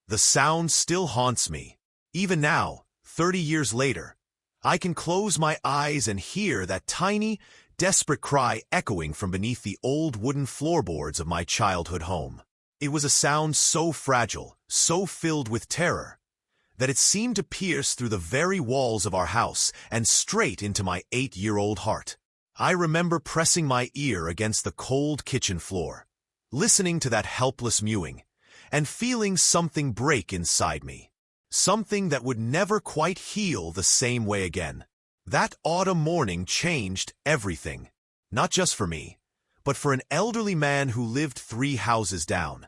The sound still haunts me. Even now, 30 years later, I can close my eyes and hear that tiny, desperate cry echoing from beneath the old wooden floorboards of my childhood home. It was a sound so fragile, so filled with terror, that it seemed to pierce through the very walls of our house and straight into my 8-year-old heart. I remember pressing my ear against the cold kitchen floor, listening to that helpless mewing, and feeling something break inside me. Something that would never quite heal the same way again. That autumn morning changed everything, not just for me, but for an elderly man who lived 3 houses down.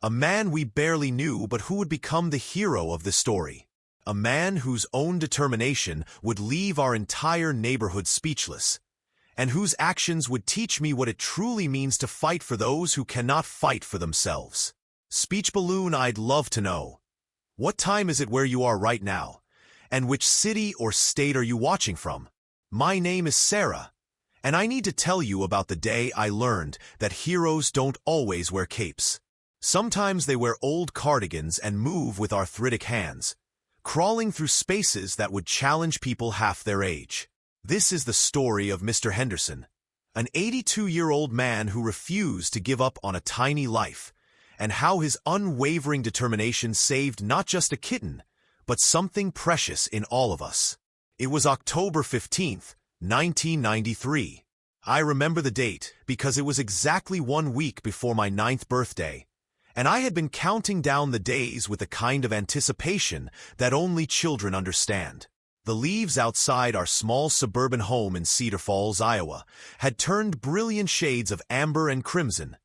A man we barely knew but who would become the hero of the story. A man whose own determination would leave our entire neighborhood speechless, and whose actions would teach me what it truly means to fight for those who cannot fight for themselves. Speech balloon, I'd love to know. What time is it where you are right now? And which city or state are you watching from? My name is Sarah, and I need to tell you about the day I learned that heroes don't always wear capes. Sometimes they wear old cardigans and move with arthritic hands, crawling through spaces that would challenge people half their age. This is the story of Mr. Henderson, an 82-year-old man who refused to give up on a tiny life, and how his unwavering determination saved not just a kitten, but something precious in all of us. It was October 15th, 1993. I remember the date because it was exactly 1 week before my 9th birthday, and I had been counting down the days with the kind of anticipation that only children understand. The leaves outside our small suburban home in Cedar Falls, Iowa, had turned brilliant shades of amber and crimson,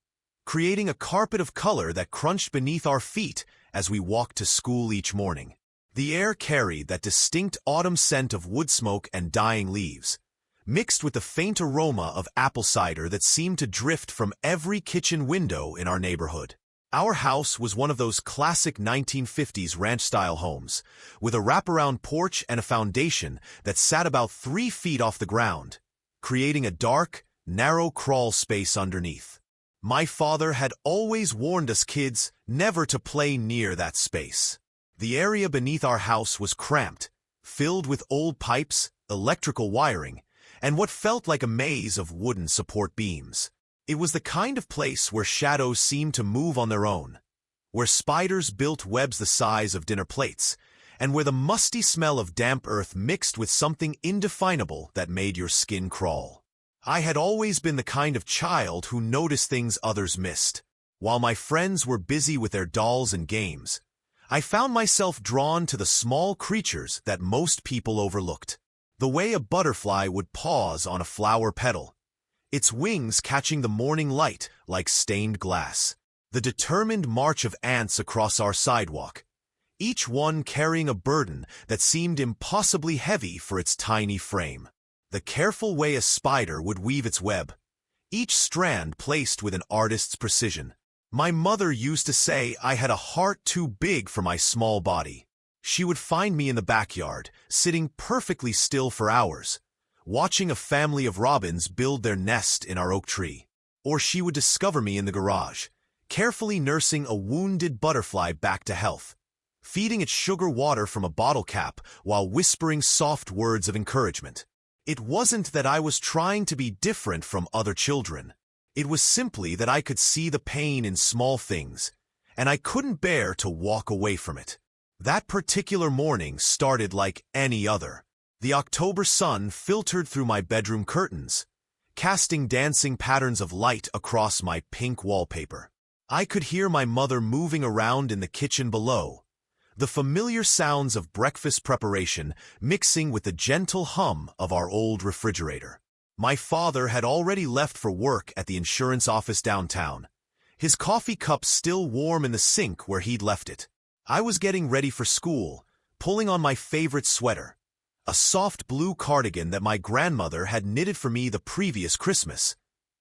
creating a carpet of color that crunched beneath our feet as we walked to school each morning. The air carried that distinct autumn scent of wood smoke and dying leaves, mixed with the faint aroma of apple cider that seemed to drift from every kitchen window in our neighborhood. Our house was one of those classic 1950s ranch-style homes, with a wraparound porch and a foundation that sat about 3 feet off the ground, creating a dark, narrow crawl space underneath. My father had always warned us kids never to play near that space. The area beneath our house was cramped, filled with old pipes, electrical wiring, and what felt like a maze of wooden support beams. It was the kind of place where shadows seemed to move on their own, where spiders built webs the size of dinner plates, and where the musty smell of damp earth mixed with something indefinable that made your skin crawl. I had always been the kind of child who noticed things others missed. While my friends were busy with their dolls and games, I found myself drawn to the small creatures that most people overlooked. The way a butterfly would pause on a flower petal, its wings catching the morning light like stained glass. The determined march of ants across our sidewalk, each one carrying a burden that seemed impossibly heavy for its tiny frame. The careful way a spider would weave its web, each strand placed with an artist's precision. My mother used to say I had a heart too big for my small body. She would find me in the backyard, sitting perfectly still for hours, watching a family of robins build their nest in our oak tree. Or she would discover me in the garage, carefully nursing a wounded butterfly back to health, feeding it sugar water from a bottle cap while whispering soft words of encouragement. It wasn't that I was trying to be different from other children. It was simply that I could see the pain in small things, and I couldn't bear to walk away from it. That particular morning started like any other. The October sun filtered through my bedroom curtains, casting dancing patterns of light across my pink wallpaper. I could hear my mother moving around in the kitchen below, the familiar sounds of breakfast preparation mixing with the gentle hum of our old refrigerator. My father had already left for work at the insurance office downtown, his coffee cup still warm in the sink where he'd left it. I was getting ready for school, pulling on my favorite sweater, a soft blue cardigan that my grandmother had knitted for me the previous Christmas,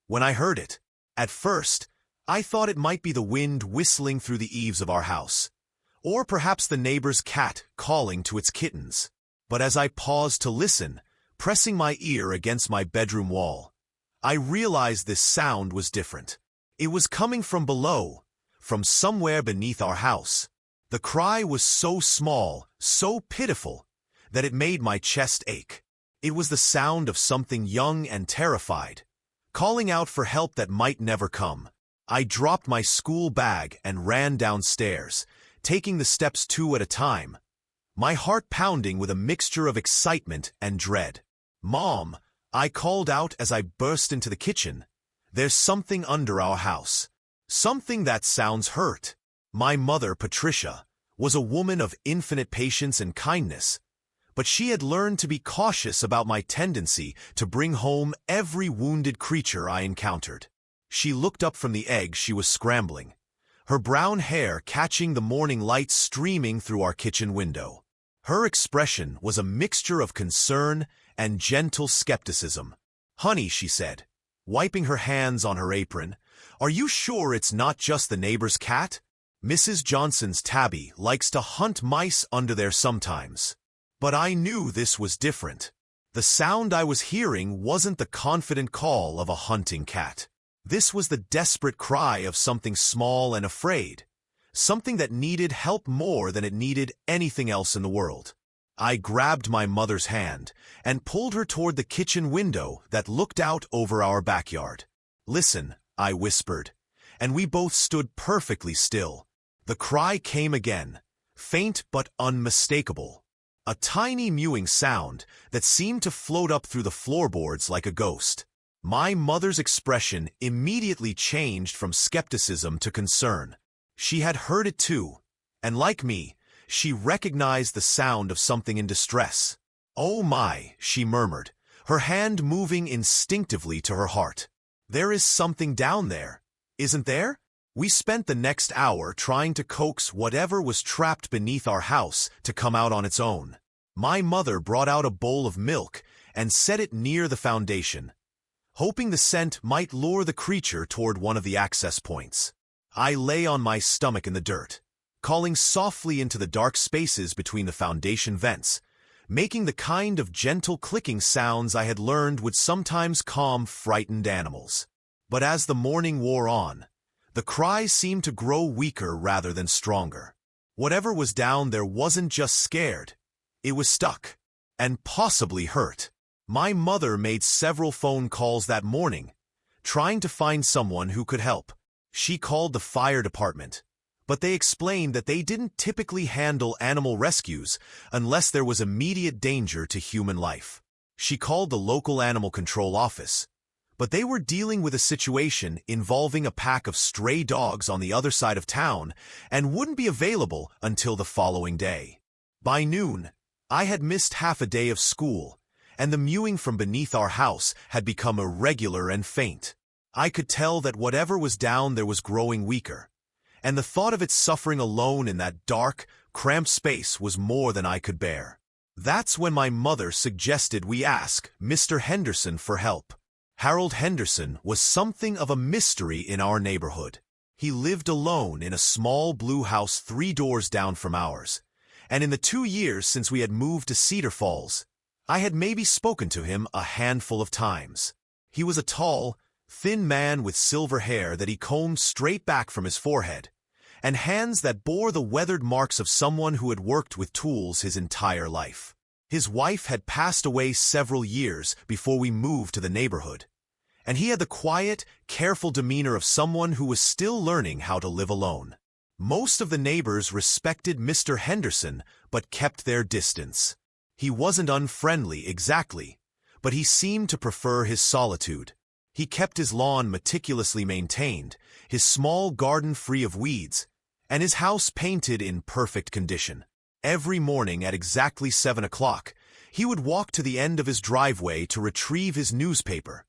when I heard it. At first, I thought it might be the wind whistling through the eaves of our house, or perhaps the neighbor's cat calling to its kittens. But as I paused to listen, pressing my ear against my bedroom wall, I realized this sound was different. It was coming from below, from somewhere beneath our house. The cry was so small, so pitiful, that it made my chest ache. It was the sound of something young and terrified, calling out for help that might never come. I dropped my school bag and ran downstairs, taking the steps 2 at a time, my heart pounding with a mixture of excitement and dread. "Mom," I called out as I burst into the kitchen, "there's something under our house." Something that sounds hurt. My mother, Patricia, was a woman of infinite patience and kindness, but she had learned to be cautious about my tendency to bring home every wounded creature I encountered. She looked up from the egg she was scrambling, her brown hair catching the morning light streaming through our kitchen window. Her expression was a mixture of concern and gentle skepticism. "Honey," she said, wiping her hands on her apron, "are you sure it's not just the neighbor's cat? Mrs. Johnson's tabby likes to hunt mice under there sometimes." But I knew this was different. The sound I was hearing wasn't the confident call of a hunting cat. This was the desperate cry of something small and afraid, something that needed help more than it needed anything else in the world. I grabbed my mother's hand and pulled her toward the kitchen window that looked out over our backyard. "Listen," I whispered, and we both stood perfectly still. The cry came again, faint but unmistakable. A tiny mewing sound that seemed to float up through the floorboards like a ghost. My mother's expression immediately changed from skepticism to concern. She had heard it too, and like me, she recognized the sound of something in distress. "Oh my," she murmured, her hand moving instinctively to her heart. "There is something down there, isn't there?" We spent the next hour trying to coax whatever was trapped beneath our house to come out on its own. My mother brought out a bowl of milk and set it near the foundation, hoping the scent might lure the creature toward one of the access points. I lay on my stomach in the dirt, calling softly into the dark spaces between the foundation vents, making the kind of gentle clicking sounds I had learned would sometimes calm frightened animals. But as the morning wore on, the cries seemed to grow weaker rather than stronger. Whatever was down there wasn't just scared, it was stuck, and possibly hurt. My mother made several phone calls that morning, trying to find someone who could help. She called the fire department, but they explained that they didn't typically handle animal rescues unless there was immediate danger to human life. She called the local animal control office, but they were dealing with a situation involving a pack of stray dogs on the other side of town and wouldn't be available until the following day. By noon, I had missed half a day of school, and the mewing from beneath our house had become irregular and faint. I could tell that whatever was down there was growing weaker, and the thought of it suffering alone in that dark, cramped space was more than I could bear. That's when my mother suggested we ask Mr. Henderson for help. Harold Henderson was something of a mystery in our neighborhood. He lived alone in a small blue house 3 doors down from ours, and in the 2 years since we had moved to Cedar Falls, I had maybe spoken to him a handful of times. He was a tall, thin man with silver hair that he combed straight back from his forehead, and hands that bore the weathered marks of someone who had worked with tools his entire life. His wife had passed away several years before we moved to the neighborhood, and he had the quiet, careful demeanor of someone who was still learning how to live alone. Most of the neighbors respected Mr. Henderson but kept their distance. He wasn't unfriendly exactly, but he seemed to prefer his solitude. He kept his lawn meticulously maintained, his small garden free of weeds, and his house painted in perfect condition. Every morning at exactly 7 o'clock, he would walk to the end of his driveway to retrieve his newspaper,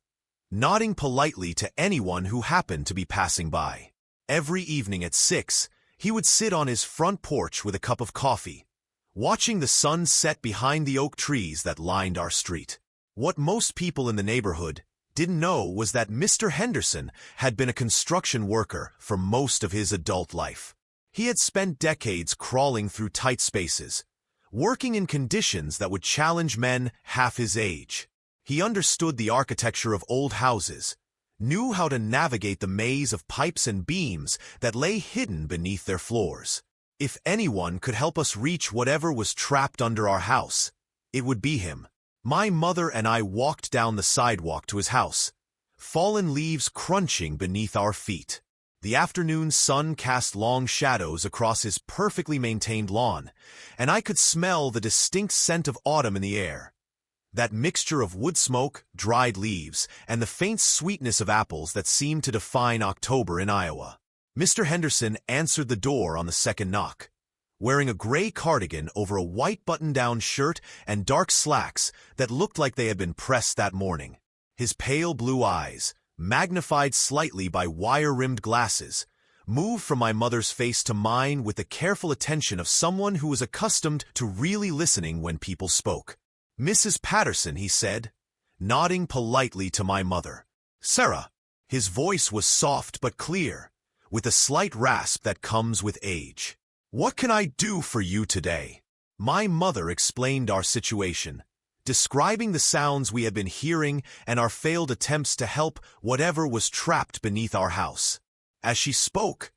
nodding politely to anyone who happened to be passing by. Every evening at 6, he would sit on his front porch with a cup of coffee, watching the sun set behind the oak trees that lined our street. What most people in the neighborhood didn't know was that Mr. Henderson had been a construction worker for most of his adult life. He had spent decades crawling through tight spaces, working in conditions that would challenge men half his age. He understood the architecture of old houses, knew how to navigate the maze of pipes and beams that lay hidden beneath their floors. If anyone could help us reach whatever was trapped under our house, it would be him. My mother and I walked down the sidewalk to his house, fallen leaves crunching beneath our feet. The afternoon sun cast long shadows across his perfectly maintained lawn, and I could smell the distinct scent of autumn in the air. That mixture of wood smoke, dried leaves, and the faint sweetness of apples that seemed to define October in Iowa. Mr. Henderson answered the door on the second knock, wearing a gray cardigan over a white button-down shirt and dark slacks that looked like they had been pressed that morning. His pale blue eyes, magnified slightly by wire-rimmed glasses, moved from my mother's face to mine with the careful attention of someone who was accustomed to really listening when people spoke. "Mrs. Patterson," he said, nodding politely to my mother. "Sarah." His voice was soft but clear, with a slight rasp that comes with age. "What can I do for you today?" My mother explained our situation, describing the sounds we had been hearing and our failed attempts to help whatever was trapped beneath our house. As she spoke,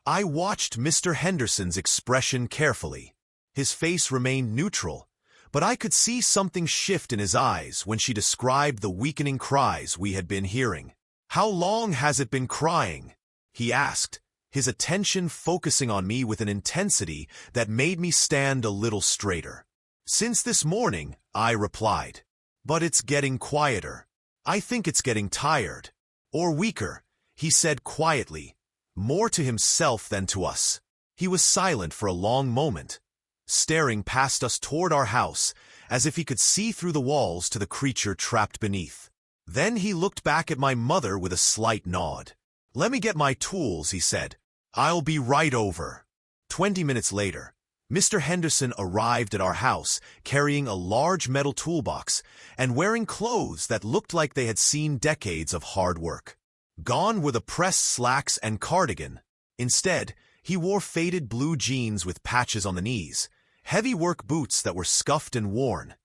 I watched Mr. Henderson's expression carefully. His face remained neutral, but I could see something shift in his eyes when she described the weakening cries we had been hearing. "How long has it been crying?" he asked, his attention focusing on me with an intensity that made me stand a little straighter. "Since this morning," I replied. "But it's getting quieter. I think it's getting tired." "Or weaker," he said quietly, more to himself than to us. He was silent for a long moment, staring past us toward our house, as if he could see through the walls to the creature trapped beneath. Then he looked back at my mother with a slight nod. "Let me get my tools," he said. "I'll be right over." 20 minutes later, Mr. Henderson arrived at our house carrying a large metal toolbox and wearing clothes that looked like they had seen decades of hard work. Gone were the pressed slacks and cardigan. Instead, he wore faded blue jeans with patches on the knees, heavy work boots that were scuffed and worn,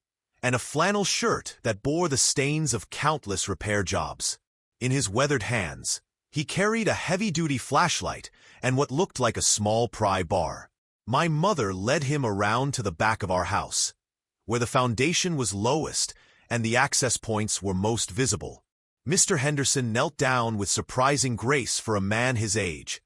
and a flannel shirt that bore the stains of countless repair jobs. In his weathered hands, he carried a heavy-duty flashlight and what looked like a small pry bar. My mother led him around to the back of our house, where the foundation was lowest and the access points were most visible. Mr. Henderson knelt down with surprising grace for a man his age,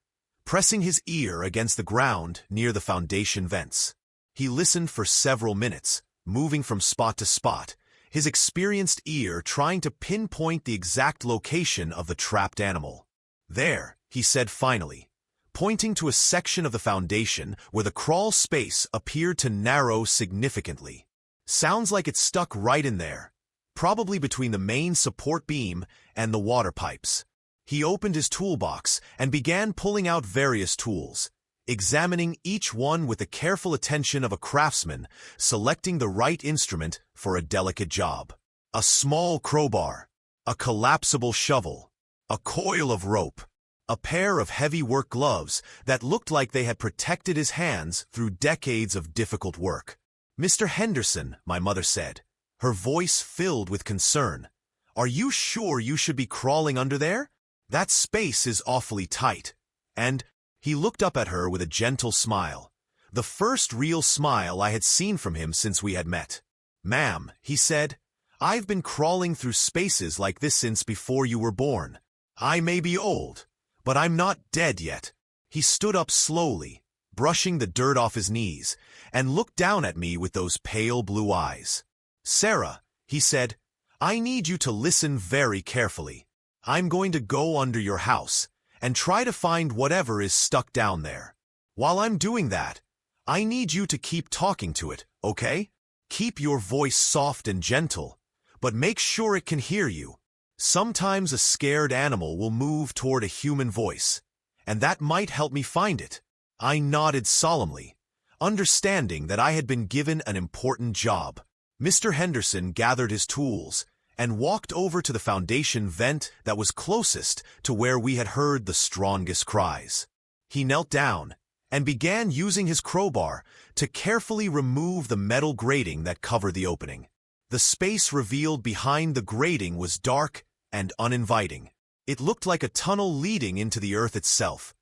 pressing his ear against the ground near the foundation vents. He listened for several minutes, moving from spot to spot, his experienced ear trying to pinpoint the exact location of the trapped animal. "There," he said finally, pointing to a section of the foundation where the crawl space appeared to narrow significantly. "Sounds like it's stuck right in there, probably between the main support beam and the water pipes." He opened his toolbox and began pulling out various tools, examining each one with the careful attention of a craftsman selecting the right instrument for a delicate job. A small crowbar, a collapsible shovel, a coil of rope, a pair of heavy work gloves that looked like they had protected his hands through decades of difficult work. "Mr. Henderson," my mother said, her voice filled with concern, "are you sure you should be crawling under there? That space is awfully tight." And he looked up at her with a gentle smile, the first real smile I had seen from him since we had met. "Ma'am," he said, "I've been crawling through spaces like this since before you were born. I may be old, but I'm not dead yet." He stood up slowly, brushing the dirt off his knees, and looked down at me with those pale blue eyes. "Sarah," he said, "I need you to listen very carefully. I'm going to go under your house and try to find whatever is stuck down there. While I'm doing that, I need you to keep talking to it, okay? Keep your voice soft and gentle, but make sure it can hear you. Sometimes a scared animal will move toward a human voice, and that might help me find it." I nodded solemnly, understanding that I had been given an important job. Mr. Henderson gathered his tools and walked over to the foundation vent that was closest to where we had heard the strongest cries. He knelt down and began using his crowbar to carefully remove the metal grating that covered the opening. The space revealed behind the grating was dark and uninviting. It looked like a tunnel leading into the earth itself,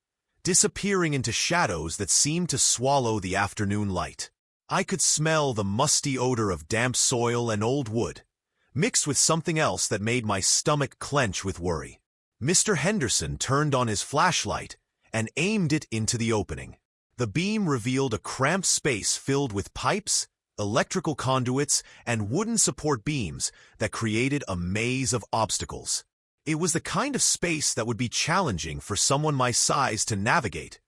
disappearing into shadows that seemed to swallow the afternoon light. I could smell the musty odor of damp soil and old wood, mixed with something else that made my stomach clench with worry. Mr. Henderson turned on his flashlight and aimed it into the opening. The beam revealed a cramped space filled with pipes, electrical conduits, and wooden support beams that created a maze of obstacles. It was the kind of space that would be challenging for someone my size to navigate,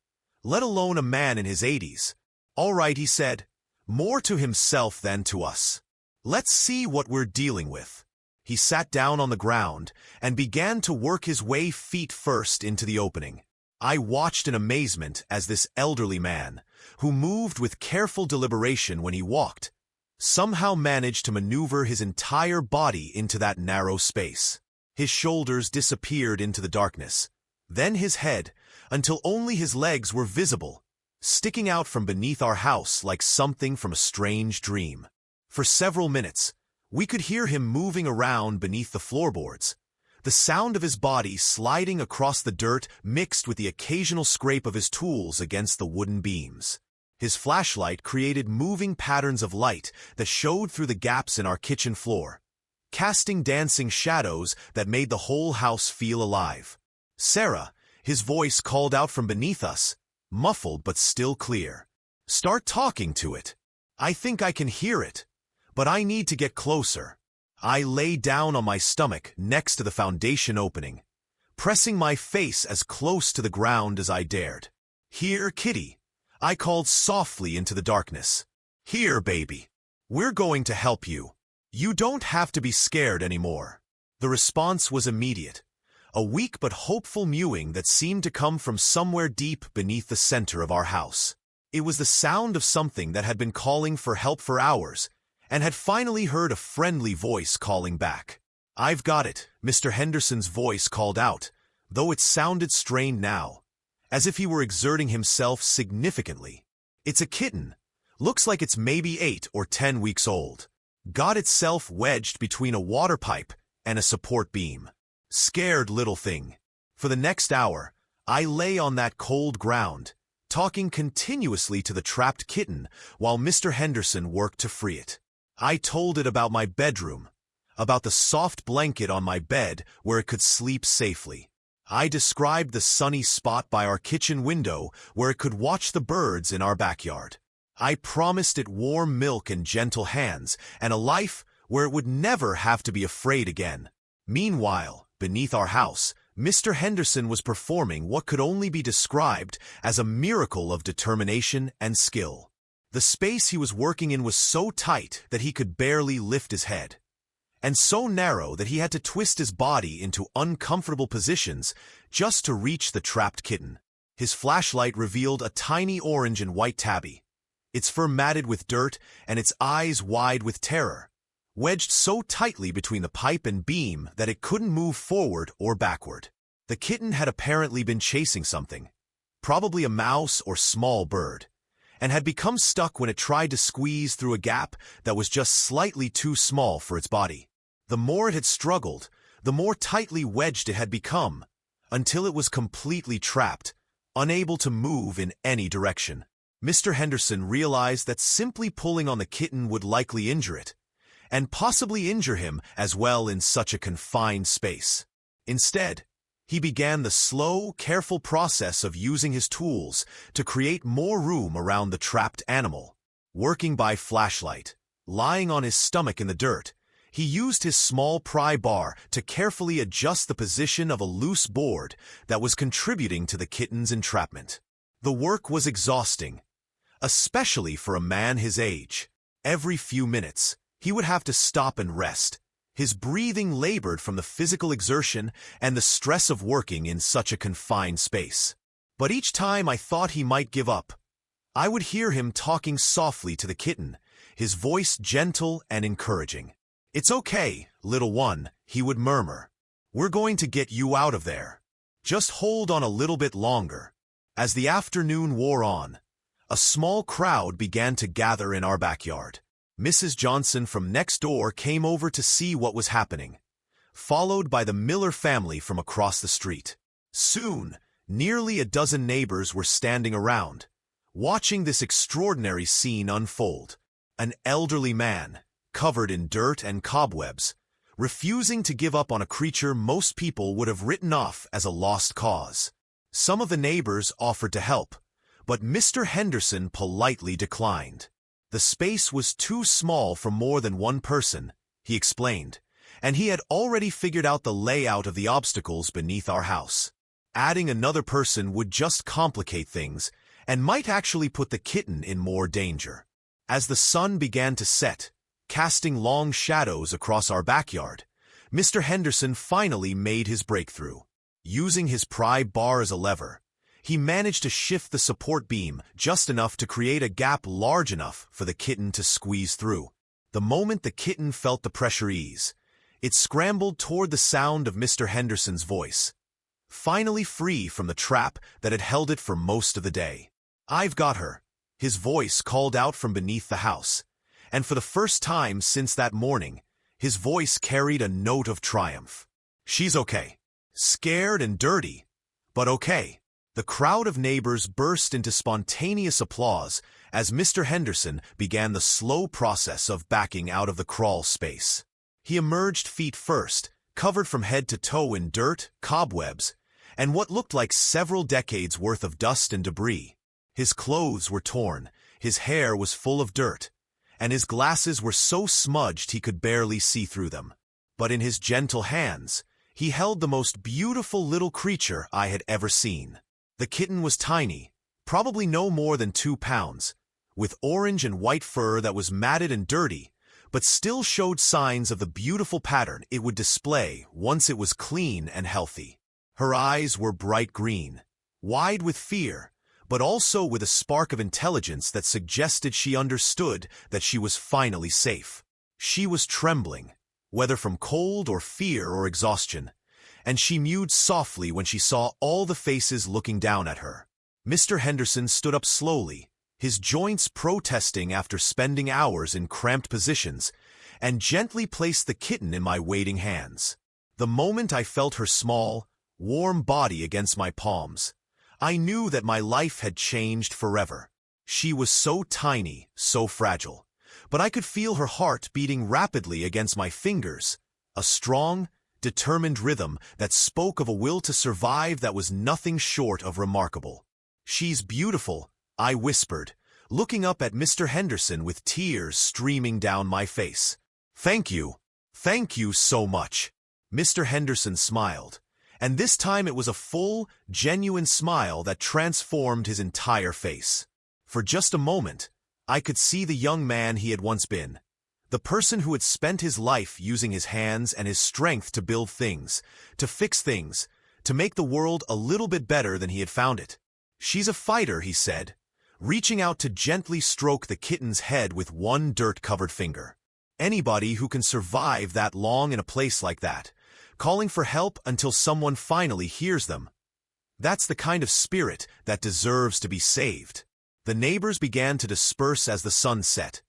let alone a man in his 80s. "All right," he said, more to himself than to us. "Let's see what we're dealing with." He sat down on the ground and began to work his way feet first into the opening. I watched in amazement as this elderly man, who moved with careful deliberation when he walked, somehow managed to maneuver his entire body into that narrow space. His shoulders disappeared into the darkness, then his head, until only his legs were visible, sticking out from beneath our house like something from a strange dream. For several minutes, we could hear him moving around beneath the floorboards, the sound of his body sliding across the dirt mixed with the occasional scrape of his tools against the wooden beams. His flashlight created moving patterns of light that showed through the gaps in our kitchen floor, casting dancing shadows that made the whole house feel alive. "Sarah," his voice called out from beneath us, muffled but still clear. "Start talking to it. I think I can hear it, but I need to get closer." I lay down on my stomach next to the foundation opening, pressing my face as close to the ground as I dared. "Here, kitty," I called softly into the darkness. "Here, baby. We're going to help you. You don't have to be scared anymore." The response was immediate, a weak but hopeful mewing that seemed to come from somewhere deep beneath the center of our house. It was the sound of something that had been calling for help for hours, and had finally heard a friendly voice calling back. "I've got it," Mr. Henderson's voice called out, though it sounded strained now, as if he were exerting himself significantly. "It's a kitten. Looks like it's maybe 8 or 10 weeks old. Got itself wedged between a water pipe and a support beam. Scared little thing." For the next hour, I lay on that cold ground, talking continuously to the trapped kitten while Mr. Henderson worked to free it. I told it about my bedroom, about the soft blanket on my bed where it could sleep safely. I described the sunny spot by our kitchen window where it could watch the birds in our backyard. I promised it warm milk and gentle hands, and a life where it would never have to be afraid again. Meanwhile, beneath our house, Mr. Henderson was performing what could only be described as a miracle of determination and skill. The space he was working in was so tight that he could barely lift his head, and so narrow that he had to twist his body into uncomfortable positions just to reach the trapped kitten. His flashlight revealed a tiny orange and white tabby, its fur matted with dirt and its eyes wide with terror, wedged so tightly between the pipe and beam that it couldn't move forward or backward. The kitten had apparently been chasing something, probably a mouse or small bird, and had become stuck when it tried to squeeze through a gap that was just slightly too small for its body. The more it had struggled, the more tightly wedged it had become, until it was completely trapped, unable to move in any direction. Mr. Henderson realized that simply pulling on the kitten would likely injure it, and possibly injure him as well in such a confined space. Instead, he began the slow, careful process of using his tools to create more room around the trapped animal. Working by flashlight, lying on his stomach in the dirt, he used his small pry bar to carefully adjust the position of a loose board that was contributing to the kitten's entrapment. The work was exhausting, especially for a man his age. Every few minutes, he would have to stop and rest. His breathing labored from the physical exertion and the stress of working in such a confined space. But each time I thought he might give up, I would hear him talking softly to the kitten, his voice gentle and encouraging. "It's okay, little one," he would murmur. "We're going to get you out of there. Just hold on a little bit longer." As the afternoon wore on, a small crowd began to gather in our backyard. Mrs. Johnson from next door came over to see what was happening, followed by the Miller family from across the street. Soon, Nearly a dozen neighbors were standing around, watching this extraordinary scene unfold. An elderly man, covered in dirt and cobwebs, refusing to give up on a creature most people would have written off as a lost cause. Some of the neighbors offered to help, but Mr. Henderson politely declined. The space was too small for more than one person, he explained, and he had already figured out the layout of the obstacles beneath our house. Adding another person would just complicate things and might actually put the kitten in more danger. As the sun began to set, casting long shadows across our backyard, Mr. Henderson finally made his breakthrough. Using his pry bar as a lever, he managed to shift the support beam just enough to create a gap large enough for the kitten to squeeze through. The moment the kitten felt the pressure ease, it scrambled toward the sound of Mr. Henderson's voice, finally free from the trap that had held it for most of the day. "I've got her," his voice called out from beneath the house, and for the first time since that morning, his voice carried a note of triumph. "She's okay. Scared and dirty, but okay." The crowd of neighbors burst into spontaneous applause as Mr. Henderson began the slow process of backing out of the crawl space. He emerged feet first, covered from head to toe in dirt, cobwebs, and what looked like several decades' worth of dust and debris. His clothes were torn, his hair was full of dirt, and his glasses were so smudged he could barely see through them. But in his gentle hands, he held the most beautiful little creature I had ever seen. The kitten was tiny, probably no more than 2 pounds, with orange and white fur that was matted and dirty, but still showed signs of the beautiful pattern it would display once it was clean and healthy. Her eyes were bright green, wide with fear, but also with a spark of intelligence that suggested she understood that she was finally safe. She was trembling, whether from cold or fear or exhaustion, and she mewed softly when she saw all the faces looking down at her. Mr. Henderson stood up slowly, his joints protesting after spending hours in cramped positions, and gently placed the kitten in my waiting hands. The moment I felt her small, warm body against my palms, I knew that my life had changed forever. She was so tiny, so fragile, but I could feel her heart beating rapidly against my fingers, a strong, determined rhythm that spoke of a will to survive that was nothing short of remarkable. "She's beautiful," I whispered, looking up at Mr. Henderson with tears streaming down my face. Thank you so much." Mr. Henderson smiled, and this time it was a full, genuine smile that transformed his entire face. For just a moment, I could see the young man he had once been, the person who had spent his life using his hands and his strength to build things, to fix things, to make the world a little bit better than he had found it. "She's a fighter," he said, reaching out to gently stroke the kitten's head with one dirt-covered finger. "Anybody who can survive that long in a place like that, calling for help until someone finally hears them. That's the kind of spirit that deserves to be saved." The neighbors began to disperse as the sun set,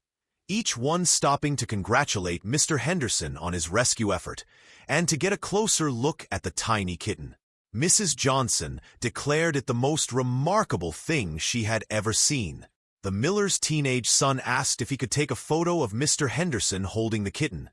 each one stopping to congratulate Mr. Henderson on his rescue effort and to get a closer look at the tiny kitten. Mrs. Johnson declared it the most remarkable thing she had ever seen. The miller's teenage son asked if he could take a photo of Mr. Henderson holding the kitten,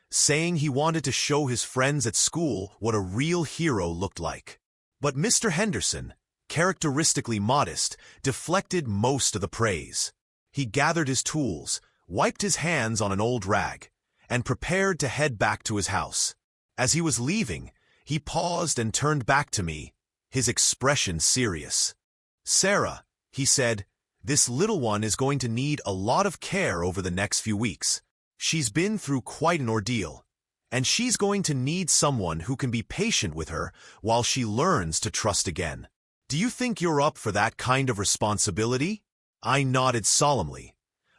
saying he wanted to show his friends at school what a real hero looked like. But Mr. Henderson, characteristically modest, deflected most of the praise. He gathered his tools, wiped his hands on an old rag, and prepared to head back to his house. As he was leaving, he paused and turned back to me, his expression serious. "Sarah," he said, "this little one is going to need a lot of care over the next few weeks. She's been through quite an ordeal, and she's going to need someone who can be patient with her while she learns to trust again. Do you think you're up for that kind of responsibility?" I nodded solemnly,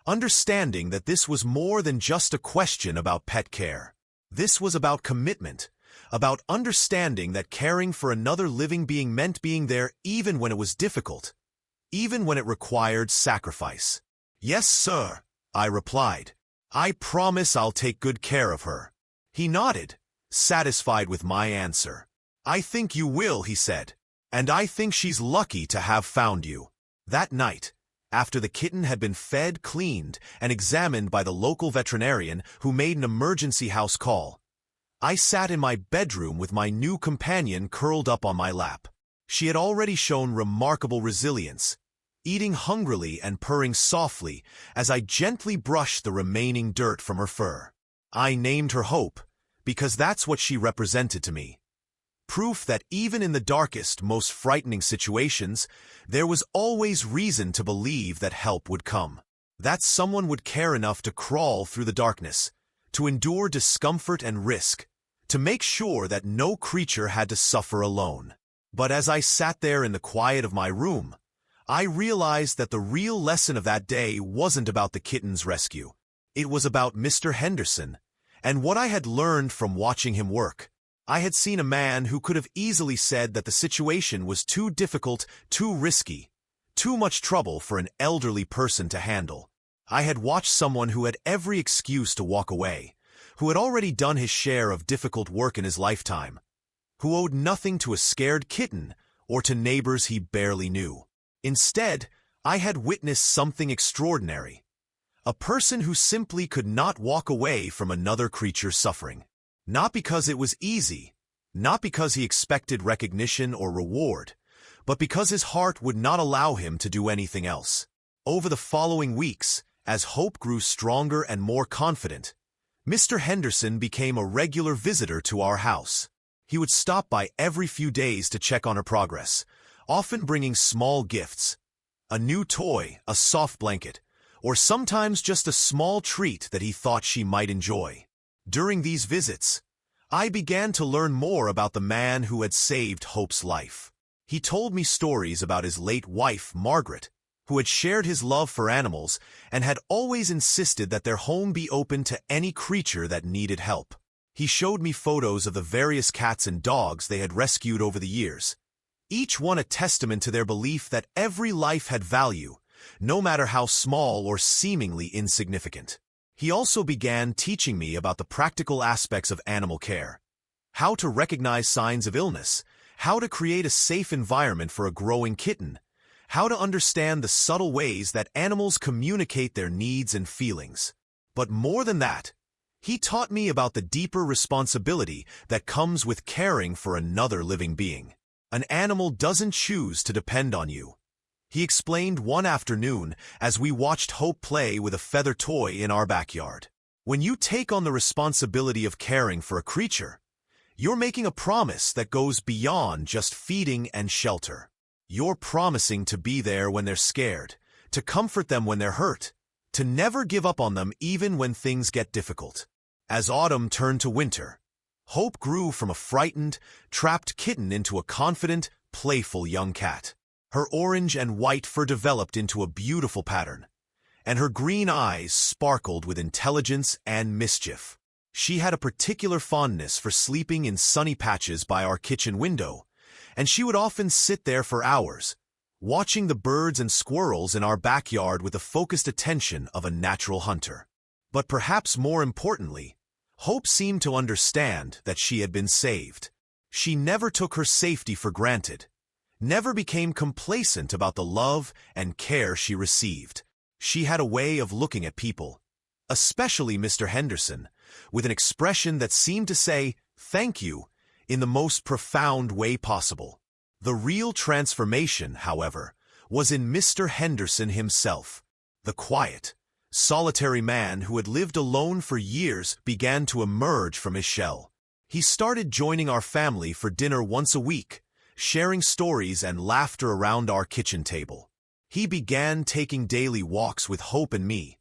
understanding that this was more than just a question about pet care. This was about commitment, about understanding that caring for another living being meant being there even when it was difficult, even when it required sacrifice. "Yes, sir," I replied. "I promise I'll take good care of her." He nodded, satisfied with my answer. "I think you will," he said. And I think she's lucky to have found you. That night, after the kitten had been fed, cleaned, and examined by the local veterinarian who made an emergency house call, I sat in my bedroom with my new companion curled up on my lap. She had already shown remarkable resilience, eating hungrily and purring softly as I gently brushed the remaining dirt from her fur. I named her Hope because that's what she represented to me. Proof that even in the darkest, most frightening situations, there was always reason to believe that help would come. That someone would care enough to crawl through the darkness, to endure discomfort and risk, to make sure that no creature had to suffer alone. But as I sat there in the quiet of my room, I realized that the real lesson of that day wasn't about the kitten's rescue. It was about Mr. Henderson, and what I had learned from watching him work. I had seen a man who could have easily said that the situation was too difficult, too risky, too much trouble for an elderly person to handle. I had watched someone who had every excuse to walk away, who had already done his share of difficult work in his lifetime, who owed nothing to a scared kitten or to neighbors he barely knew. Instead, I had witnessed something extraordinary. A person who simply could not walk away from another creature's suffering. Not because it was easy, not because he expected recognition or reward, but because his heart would not allow him to do anything else. Over the following weeks, as Hope grew stronger and more confident, Mr. Henderson became a regular visitor to our house. He would stop by every few days to check on her progress, often bringing small gifts, a new toy, a soft blanket, or sometimes just a small treat that he thought she might enjoy. During these visits, I began to learn more about the man who had saved Hope's life. He told me stories about his late wife, Margaret, who had shared his love for animals and had always insisted that their home be open to any creature that needed help. He showed me photos of the various cats and dogs they had rescued over the years, each one a testament to their belief that every life had value, no matter how small or seemingly insignificant. He also began teaching me about the practical aspects of animal care, how to recognize signs of illness, how to create a safe environment for a growing kitten, how to understand the subtle ways that animals communicate their needs and feelings. But more than that, he taught me about the deeper responsibility that comes with caring for another living being. An animal doesn't choose to depend on you. He explained one afternoon as we watched Hope play with a feather toy in our backyard. When you take on the responsibility of caring for a creature, you're making a promise that goes beyond just feeding and shelter. You're promising to be there when they're scared, to comfort them when they're hurt, to never give up on them even when things get difficult. As autumn turned to winter, Hope grew from a frightened, trapped kitten into a confident, playful young cat. Her orange and white fur developed into a beautiful pattern, and her green eyes sparkled with intelligence and mischief. She had a particular fondness for sleeping in sunny patches by our kitchen window, and she would often sit there for hours, watching the birds and squirrels in our backyard with the focused attention of a natural hunter. But perhaps more importantly, Hope seemed to understand that she had been saved. She never took her safety for granted, never became complacent about the love and care she received. She had a way of looking at people, especially Mr. Henderson, with an expression that seemed to say, "Thank you," in the most profound way possible. The real transformation, however, was in Mr. Henderson himself. The quiet, solitary man who had lived alone for years began to emerge from his shell. He started joining our family for dinner once a week, sharing stories and laughter around our kitchen table. He began taking daily walks with Hope and me,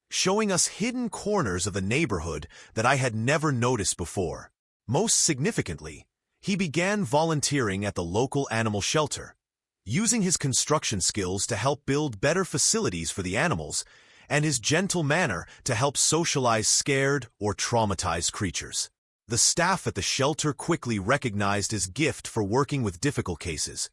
showing us hidden corners of the neighborhood that I had never noticed before. Most significantly, he began volunteering at the local animal shelter, using his construction skills to help build better facilities for the animals and his gentle manner to help socialize scared or traumatized creatures. The staff at the shelter quickly recognized his gift for working with difficult cases,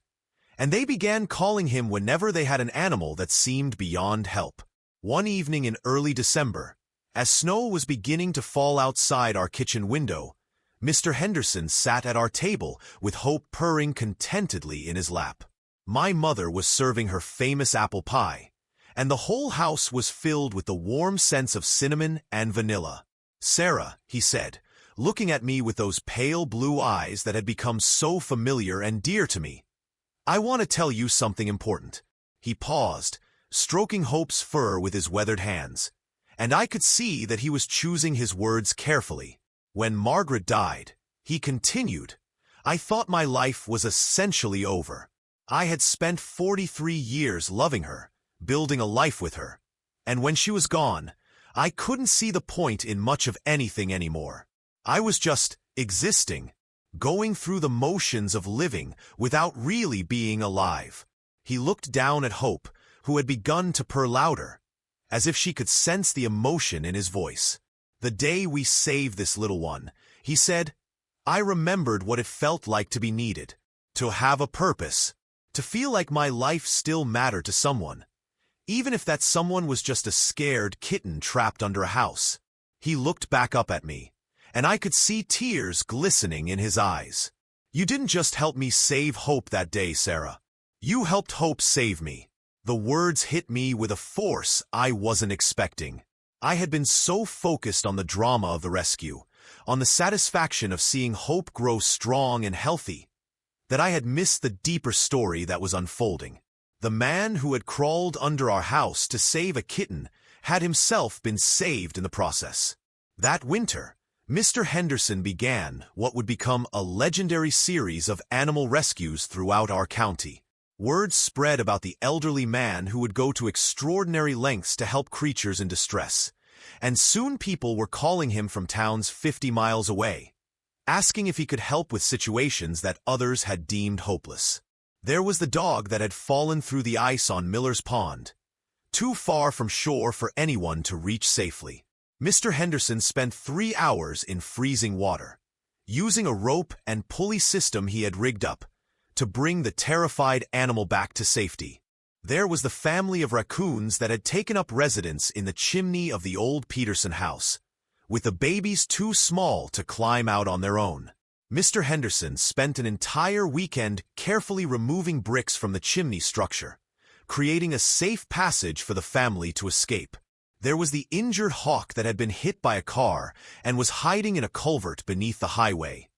and they began calling him whenever they had an animal that seemed beyond help. One evening in early December, as snow was beginning to fall outside our kitchen window, Mr. Henderson sat at our table with Hope purring contentedly in his lap. My mother was serving her famous apple pie, and the whole house was filled with the warm sense of cinnamon and vanilla. "Sarah," he said, looking at me with those pale blue eyes that had become so familiar and dear to me, "I want to tell you something important." He paused, stroking Hope's fur with his weathered hands, and I could see that he was choosing his words carefully. "When Margaret died," he continued, "I thought my life was essentially over. I had spent 43 years loving her, building a life with her, and when she was gone, I couldn't see the point in much of anything anymore. I was just existing, going through the motions of living without really being alive." He looked down at Hope, who had begun to purr louder, as if she could sense the emotion in his voice. "The day we saved this little one," he said, "I remembered what it felt like to be needed, to have a purpose, to feel like my life still mattered to someone, even if that someone was just a scared kitten trapped under a house." He looked back up at me, and I could see tears glistening in his eyes. "You didn't just help me save Hope that day, Sarah. You helped Hope save me." The words hit me with a force I wasn't expecting. I had been so focused on the drama of the rescue, on the satisfaction of seeing Hope grow strong and healthy, that I had missed the deeper story that was unfolding. The man who had crawled under our house to save a kitten had himself been saved in the process. That winter, Mr. Henderson began what would become a legendary series of animal rescues throughout our county. Word spread about the elderly man who would go to extraordinary lengths to help creatures in distress, and soon people were calling him from towns 50 miles away, asking if he could help with situations that others had deemed hopeless. There was the dog that had fallen through the ice on Miller's Pond, too far from shore for anyone to reach safely. Mr. Henderson spent 3 hours in freezing water, using a rope and pulley system he had rigged up to bring the terrified animal back to safety. There was the family of raccoons that had taken up residence in the chimney of the old Peterson house, with the babies too small to climb out on their own. Mr. Henderson spent an entire weekend carefully removing bricks from the chimney structure, creating a safe passage for the family to escape. There was the injured hawk that had been hit by a car and was hiding in a culvert beneath the highway,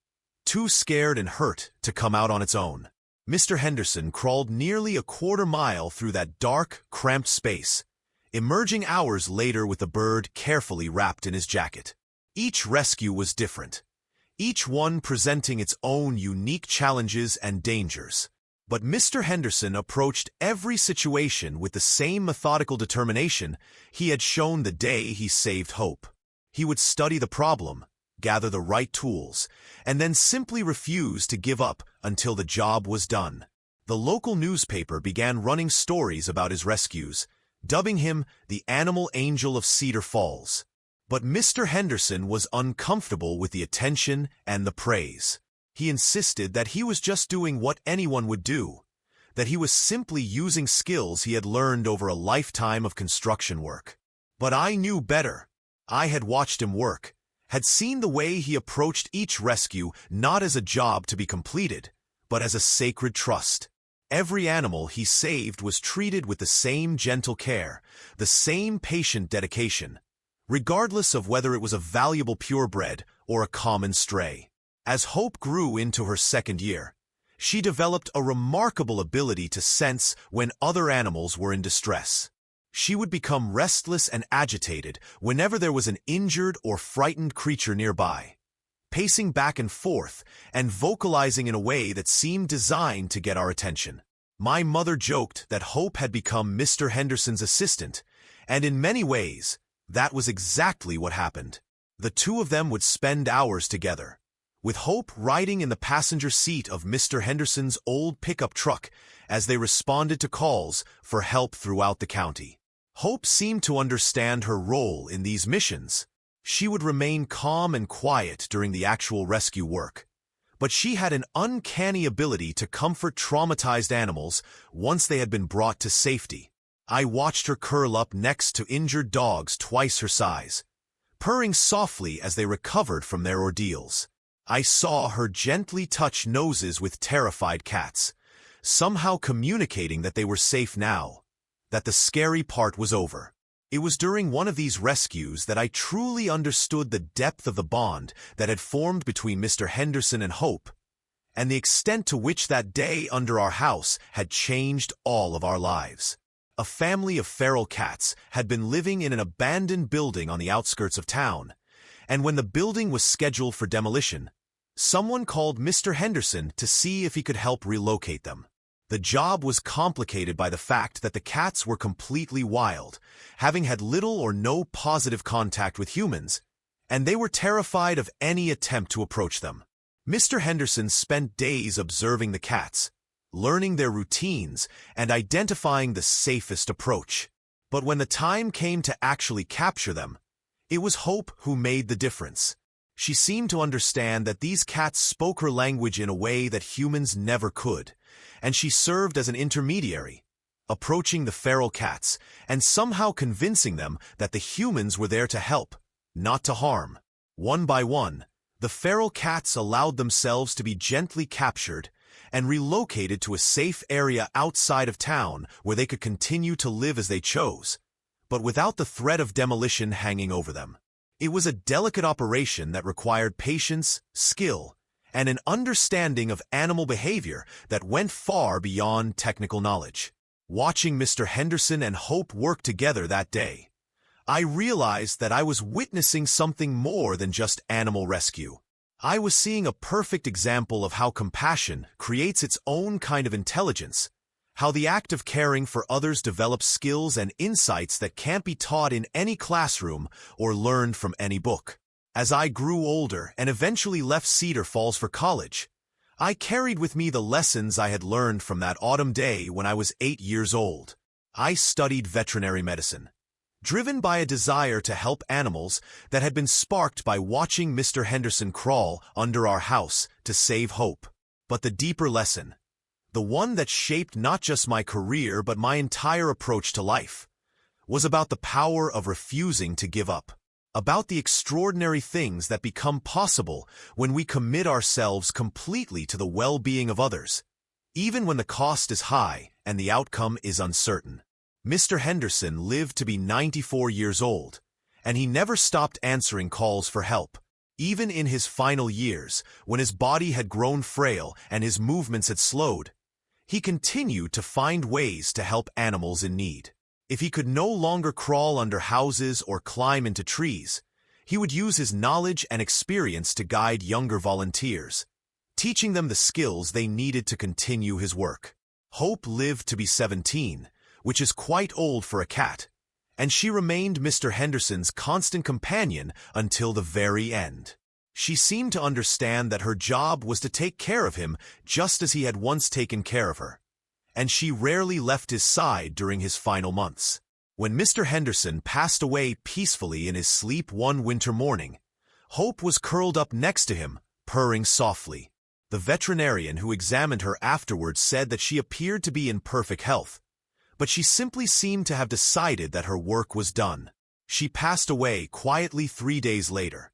too scared and hurt to come out on its own. Mr. Henderson crawled nearly a quarter-mile through that dark, cramped space, emerging hours later with the bird carefully wrapped in his jacket. Each rescue was different, each one presenting its own unique challenges and dangers. But Mr. Henderson approached every situation with the same methodical determination he had shown the day he saved Hope. He would study the problem, gather the right tools, and then simply refuse to give up until the job was done. The local newspaper began running stories about his rescues, dubbing him the Animal Angel of Cedar Falls. But Mr. Henderson was uncomfortable with the attention and the praise. He insisted that he was just doing what anyone would do, that he was simply using skills he had learned over a lifetime of construction work. But I knew better. I had watched him work, had seen the way he approached each rescue not as a job to be completed, but as a sacred trust. Every animal he saved was treated with the same gentle care, the same patient dedication, regardless of whether it was a valuable purebred or a common stray. As Hope grew into her second year, she developed a remarkable ability to sense when other animals were in distress. She would become restless and agitated whenever there was an injured or frightened creature nearby, pacing back and forth and vocalizing in a way that seemed designed to get our attention. My mother joked that Hope had become Mr. Henderson's assistant, and in many ways, that was exactly what happened. The two of them would spend hours together, with Hope riding in the passenger seat of Mr. Henderson's old pickup truck as they responded to calls for help throughout the county. Hope seemed to understand her role in these missions. She would remain calm and quiet during the actual rescue work, but she had an uncanny ability to comfort traumatized animals once they had been brought to safety. I watched her curl up next to injured dogs twice her size, purring softly as they recovered from their ordeals. I saw her gently touch noses with terrified cats, somehow communicating that they were safe now, that the scary part was over. It was during one of these rescues that I truly understood the depth of the bond that had formed between Mr. Henderson and Hope, and the extent to which that day under our house had changed all of our lives. A family of feral cats had been living in an abandoned building on the outskirts of town, and when the building was scheduled for demolition, someone called Mr. Henderson to see if he could help relocate them. The job was complicated by the fact that the cats were completely wild, having had little or no positive contact with humans, and they were terrified of any attempt to approach them. Mr. Henderson spent days observing the cats, learning their routines and identifying the safest approach. But when the time came to actually capture them, it was Hope who made the difference. She seemed to understand that these cats spoke her language in a way that humans never could, and she served as an intermediary, approaching the feral cats and somehow convincing them that the humans were there to help, not to harm. One by one, the feral cats allowed themselves to be gently captured and relocated to a safe area outside of town where they could continue to live as they chose, but without the threat of demolition hanging over them. It was a delicate operation that required patience, skill, and an understanding of animal behavior that went far beyond technical knowledge. Watching Mr. Henderson and Hope work together that day, I realized that I was witnessing something more than just animal rescue. I was seeing a perfect example of how compassion creates its own kind of intelligence, how the act of caring for others develops skills and insights that can't be taught in any classroom or learned from any book. As I grew older and eventually left Cedar Falls for college, I carried with me the lessons I had learned from that autumn day when I was 8 years old. I studied veterinary medicine, driven by a desire to help animals that had been sparked by watching Mr. Henderson crawl under our house to save Hope. But the deeper lesson, the one that shaped not just my career but my entire approach to life, was about the power of refusing to give up, about the extraordinary things that become possible when we commit ourselves completely to the well-being of others, even when the cost is high and the outcome is uncertain. Mr. Henderson lived to be 94 years old, and he never stopped answering calls for help. Even in his final years, when his body had grown frail and his movements had slowed, he continued to find ways to help animals in need. If he could no longer crawl under houses or climb into trees, he would use his knowledge and experience to guide younger volunteers, teaching them the skills they needed to continue his work. Hope lived to be 17, which is quite old for a cat, and she remained Mr. Henderson's constant companion until the very end. She seemed to understand that her job was to take care of him just as he had once taken care of her, and she rarely left his side during his final months. When Mr. Henderson passed away peacefully in his sleep one winter morning, Hope was curled up next to him, purring softly. The veterinarian who examined her afterwards said that she appeared to be in perfect health, but she simply seemed to have decided that her work was done. She passed away quietly 3 days later,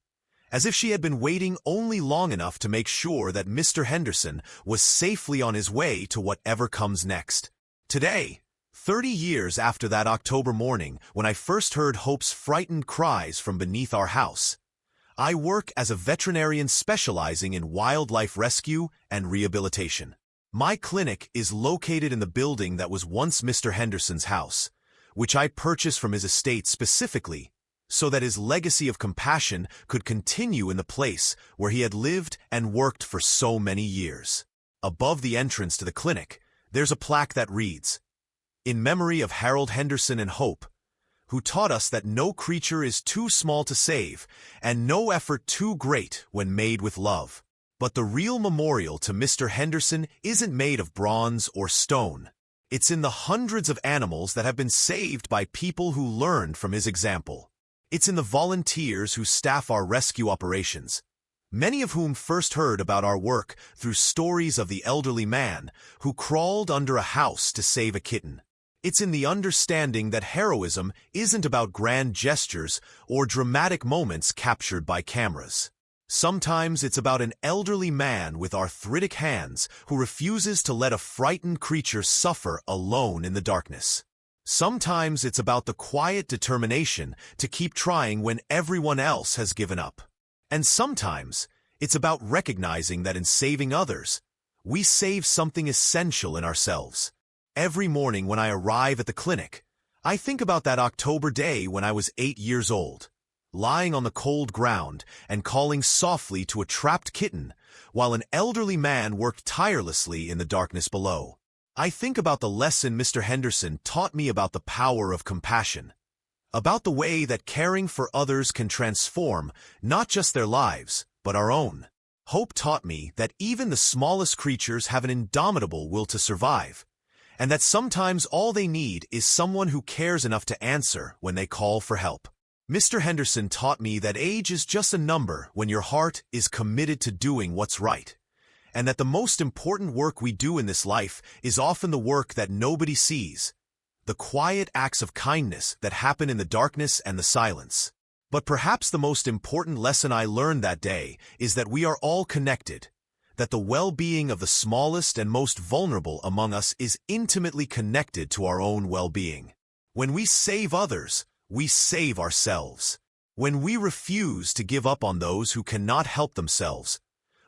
as if she had been waiting only long enough to make sure that Mr. Henderson was safely on his way to whatever comes next. Today, 30 years after that October morning when I first heard Hope's frightened cries from beneath our house, I work as a veterinarian specializing in wildlife rescue and rehabilitation. My clinic is located in the building that was once Mr. Henderson's house, which I purchased from his estate specifically so that his legacy of compassion could continue in the place where he had lived and worked for so many years. Above the entrance to the clinic, there's a plaque that reads, "In memory of Harold Henderson and Hope, who taught us that no creature is too small to save and no effort too great when made with love." But the real memorial to Mr. Henderson isn't made of bronze or stone. It's in the hundreds of animals that have been saved by people who learned from his example. It's in the volunteers who staff our rescue operations, many of whom first heard about our work through stories of the elderly man who crawled under a house to save a kitten. It's in the understanding that heroism isn't about grand gestures or dramatic moments captured by cameras. Sometimes it's about an elderly man with arthritic hands who refuses to let a frightened creature suffer alone in the darkness. Sometimes it's about the quiet determination to keep trying when everyone else has given up. And sometimes it's about recognizing that in saving others, we save something essential in ourselves. Every morning when I arrive at the clinic, I think about that October day when I was 8 years old, lying on the cold ground and calling softly to a trapped kitten while an elderly man worked tirelessly in the darkness below. I think about the lesson Mr. Henderson taught me about the power of compassion, about the way that caring for others can transform not just their lives, but our own. Hope taught me that even the smallest creatures have an indomitable will to survive, and that sometimes all they need is someone who cares enough to answer when they call for help. Mr. Henderson taught me that age is just a number when your heart is committed to doing what's right, and that the most important work we do in this life is often the work that nobody sees, the quiet acts of kindness that happen in the darkness and the silence. But perhaps the most important lesson I learned that day is that we are all connected, that the well-being of the smallest and most vulnerable among us is intimately connected to our own well-being. When we save others, we save ourselves. When we refuse to give up on those who cannot help themselves,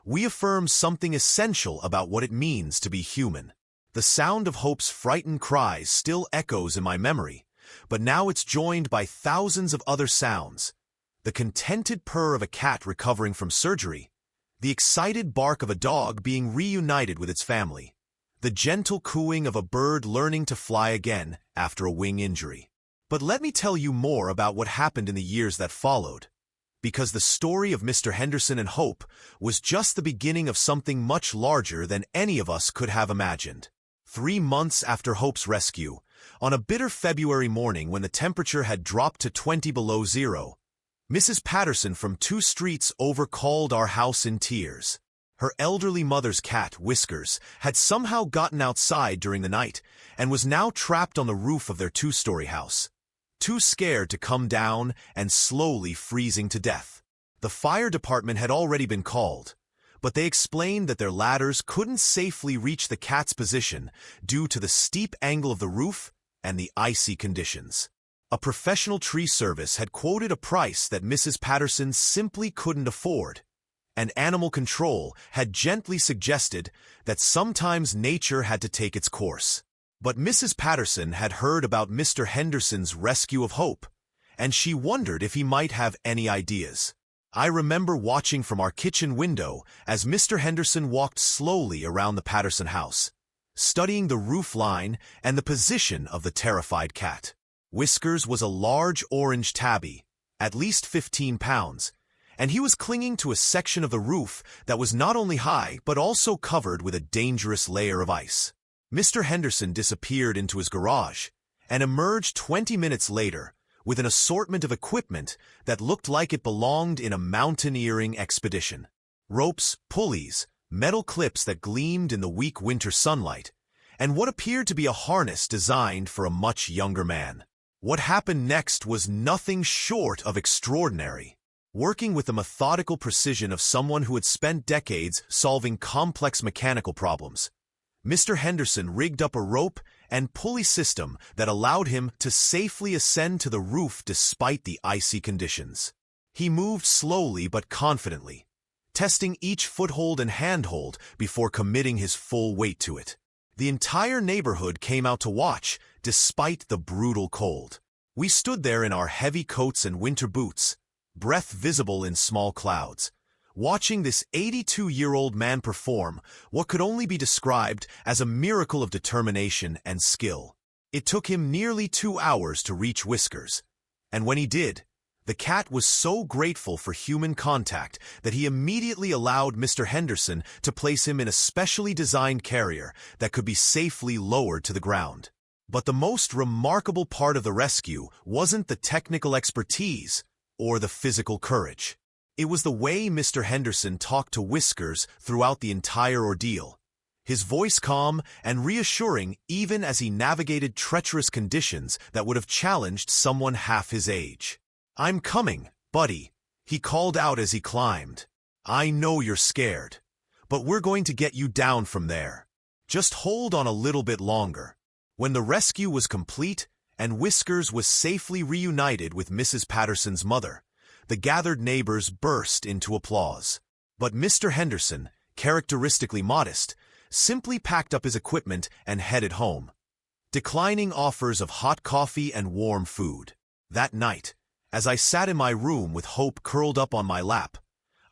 we affirm something essential about what it means to be human. The sound of Hope's frightened cries still echoes in my memory, but now it's joined by thousands of other sounds. The contented purr of a cat recovering from surgery, the excited bark of a dog being reunited with its family, the gentle cooing of a bird learning to fly again after a wing injury. But let me tell you more about what happened in the years that followed, because the story of Mr. Henderson and Hope was just the beginning of something much larger than any of us could have imagined. 3 months after Hope's rescue, on a bitter February morning when the temperature had dropped to 20 below zero, Mrs. Patterson from 2 streets over called our house in tears. Her elderly mother's cat, Whiskers, had somehow gotten outside during the night and was now trapped on the roof of their 2-story house, too scared to come down and slowly freezing to death. The fire department had already been called, but they explained that their ladders couldn't safely reach the cat's position due to the steep angle of the roof and the icy conditions. A professional tree service had quoted a price that Mrs. Patterson simply couldn't afford, and animal control had gently suggested that sometimes nature had to take its course. But Mrs. Patterson had heard about Mr. Henderson's rescue of Hope, and she wondered if he might have any ideas. I remember watching from our kitchen window as Mr. Henderson walked slowly around the Patterson house, studying the roof line and the position of the terrified cat. Whiskers was a large orange tabby, at least 15 pounds, and he was clinging to a section of the roof that was not only high but also covered with a dangerous layer of ice. Mr. Henderson disappeared into his garage and emerged 20 minutes later with an assortment of equipment that looked like it belonged in a mountaineering expedition. Ropes, pulleys, metal clips that gleamed in the weak winter sunlight, and what appeared to be a harness designed for a much younger man. What happened next was nothing short of extraordinary. Working with the methodical precision of someone who had spent decades solving complex mechanical problems, Mr. Henderson rigged up a rope and pulley system that allowed him to safely ascend to the roof despite the icy conditions. He moved slowly but confidently, testing each foothold and handhold before committing his full weight to it. The entire neighborhood came out to watch, despite the brutal cold. We stood there in our heavy coats and winter boots, breath visible in small clouds, watching this 82-year-old man perform what could only be described as a miracle of determination and skill. It took him nearly 2 hours to reach Whiskers, and when he did, the cat was so grateful for human contact that he immediately allowed Mr. Henderson to place him in a specially designed carrier that could be safely lowered to the ground. But the most remarkable part of the rescue wasn't the technical expertise or the physical courage. It was the way Mr. Henderson talked to Whiskers throughout the entire ordeal, his voice calm and reassuring even as he navigated treacherous conditions that would have challenged someone half his age. "I'm coming, buddy," he called out as he climbed. I know you're scared, but we're going to get you down from there. Just hold on a little bit longer." When the rescue was complete and Whiskers was safely reunited with Mrs. Patterson's mother, the gathered neighbors burst into applause. But Mr. Henderson, characteristically modest, simply packed up his equipment and headed home, declining offers of hot coffee and warm food. That night, as I sat in my room with Hope curled up on my lap,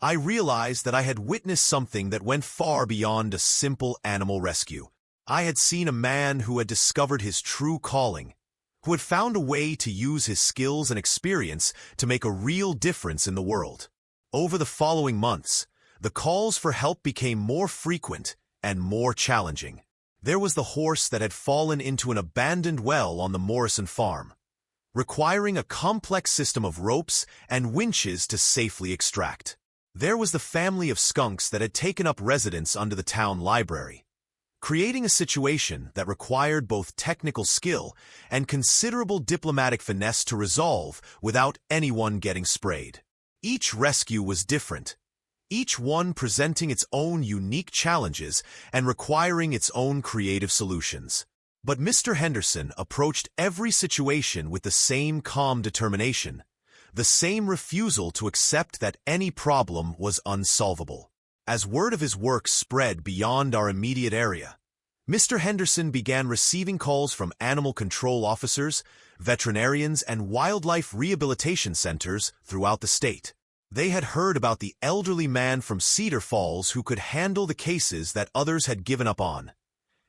I realized that I had witnessed something that went far beyond a simple animal rescue. I had seen a man who had discovered his true calling, who had found a way to use his skills and experience to make a real difference in the world. Over the following months, the calls for help became more frequent and more challenging. There was the horse that had fallen into an abandoned well on the Morrison farm, requiring a complex system of ropes and winches to safely extract. There was the family of skunks that had taken up residence under the town library, creating a situation that required both technical skill and considerable diplomatic finesse to resolve without anyone getting sprayed. Each rescue was different, each one presenting its own unique challenges and requiring its own creative solutions. But Mr. Henderson approached every situation with the same calm determination, the same refusal to accept that any problem was unsolvable. As word of his work spread beyond our immediate area, Mr. Henderson began receiving calls from animal control officers, veterinarians, and wildlife rehabilitation centers throughout the state. They had heard about the elderly man from Cedar Falls who could handle the cases that others had given up on,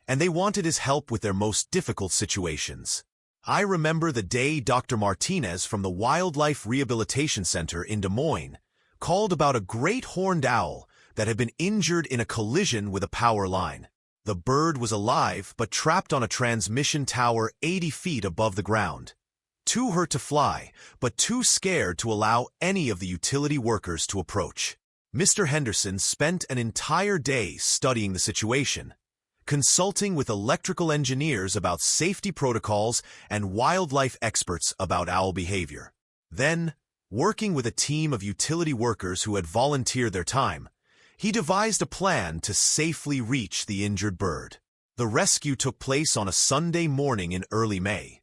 and they wanted his help with their most difficult situations. I remember the day Dr. Martinez from the Wildlife Rehabilitation Center in Des Moines called about a great horned owl that had been injured in a collision with a power line. The bird was alive but trapped on a transmission tower 80 feet above the ground. Too hurt to fly, but too scared to allow any of the utility workers to approach. Mr. Henderson spent an entire day studying the situation, consulting with electrical engineers about safety protocols and wildlife experts about owl behavior. Then, working with a team of utility workers who had volunteered their time, he devised a plan to safely reach the injured bird. The rescue took place on a Sunday morning in early May,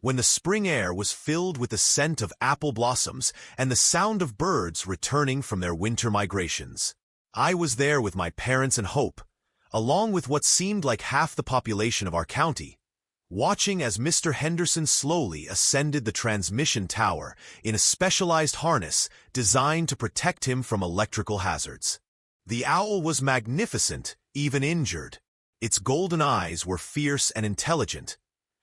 when the spring air was filled with the scent of apple blossoms and the sound of birds returning from their winter migrations. I was there with my parents and Hope, along with what seemed like half the population of our county, watching as Mr. Henderson slowly ascended the transmission tower in a specialized harness designed to protect him from electrical hazards. The owl was magnificent, even injured. Its golden eyes were fierce and intelligent,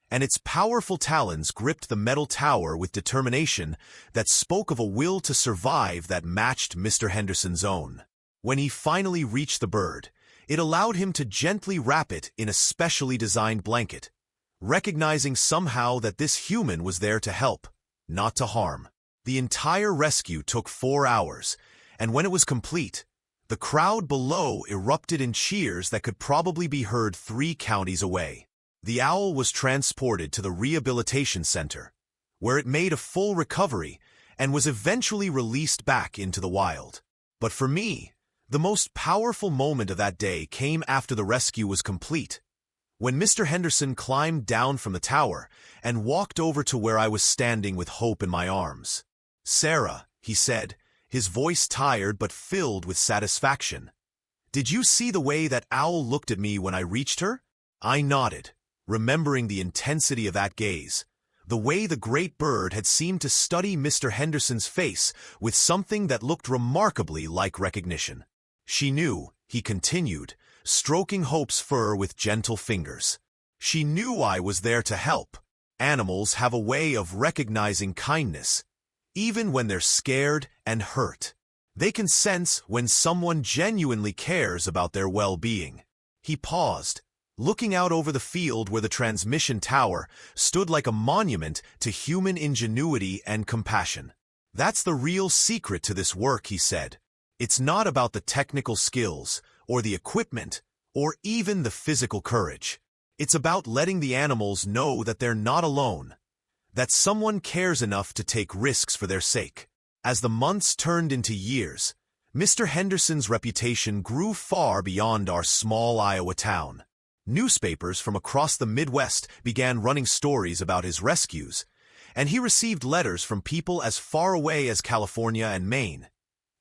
and its powerful talons gripped the metal tower with determination that spoke of a will to survive that matched Mr. Henderson's own. When he finally reached the bird, it allowed him to gently wrap it in a specially designed blanket, recognizing somehow that this human was there to help, not to harm. The entire rescue took 4 hours, and when it was complete, the crowd below erupted in cheers that could probably be heard 3 counties away. The owl was transported to the rehabilitation center, where it made a full recovery and was eventually released back into the wild. But for me, the most powerful moment of that day came after the rescue was complete, when Mr. Henderson climbed down from the tower and walked over to where I was standing with Hope in my arms. "Sarah," he said, his voice tired but filled with satisfaction, "did you see the way that owl looked at me when I reached her?" I nodded, remembering the intensity of that gaze, the way the great bird had seemed to study Mr. Henderson's face with something that looked remarkably like recognition. "She knew," he continued, stroking Hope's fur with gentle fingers. "She knew I was there to help. Animals have a way of recognizing kindness, even when they're scared and hurt. They can sense when someone genuinely cares about their well-being." He paused, looking out over the field where the transmission tower stood like a monument to human ingenuity and compassion. "That's the real secret to this work," he said. "It's not about the technical skills, or the equipment, or even the physical courage. It's about letting the animals know that they're not alone, that someone cares enough to take risks for their sake." As the months turned into years, Mr. Henderson's reputation grew far beyond our small Iowa town. Newspapers from across the Midwest began running stories about his rescues, and he received letters from people as far away as California and Maine,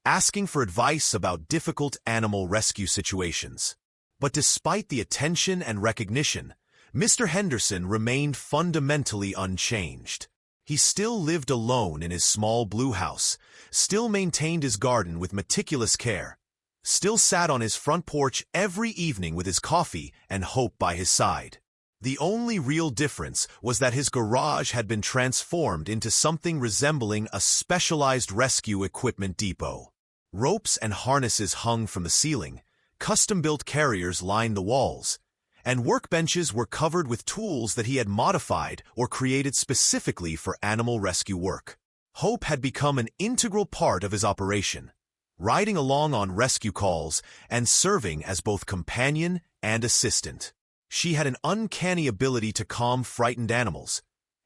asking for advice about difficult animal rescue situations. But despite the attention and recognition, Mr. Henderson remained fundamentally unchanged. He still lived alone in his small blue house, still maintained his garden with meticulous care, still sat on his front porch every evening with his coffee and hope by his side. The only real difference was that his garage had been transformed into something resembling a specialized rescue equipment depot. Ropes and harnesses hung from the ceiling, custom-built carriers lined the walls, and workbenches were covered with tools that he had modified or created specifically for animal rescue work. Hope had become an integral part of his operation, riding along on rescue calls and serving as both companion and assistant. She had an uncanny ability to calm frightened animals,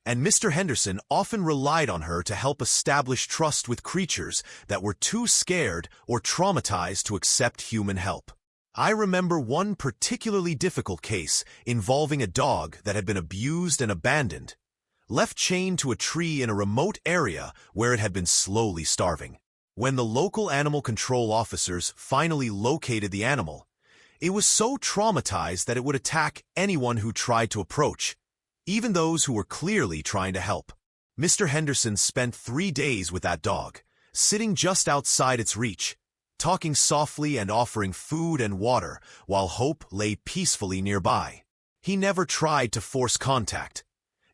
and Mr. Henderson often relied on her to help establish trust with creatures that were too scared or traumatized to accept human help. I remember one particularly difficult case involving a dog that had been abused and abandoned, left chained to a tree in a remote area where it had been slowly starving. When the local animal control officers finally located the animal, it was so traumatized that it would attack anyone who tried to approach, even those who were clearly trying to help. Mr. Henderson spent 3 days with that dog, sitting just outside its reach, talking softly and offering food and water while Hope lay peacefully nearby. He never tried to force contact,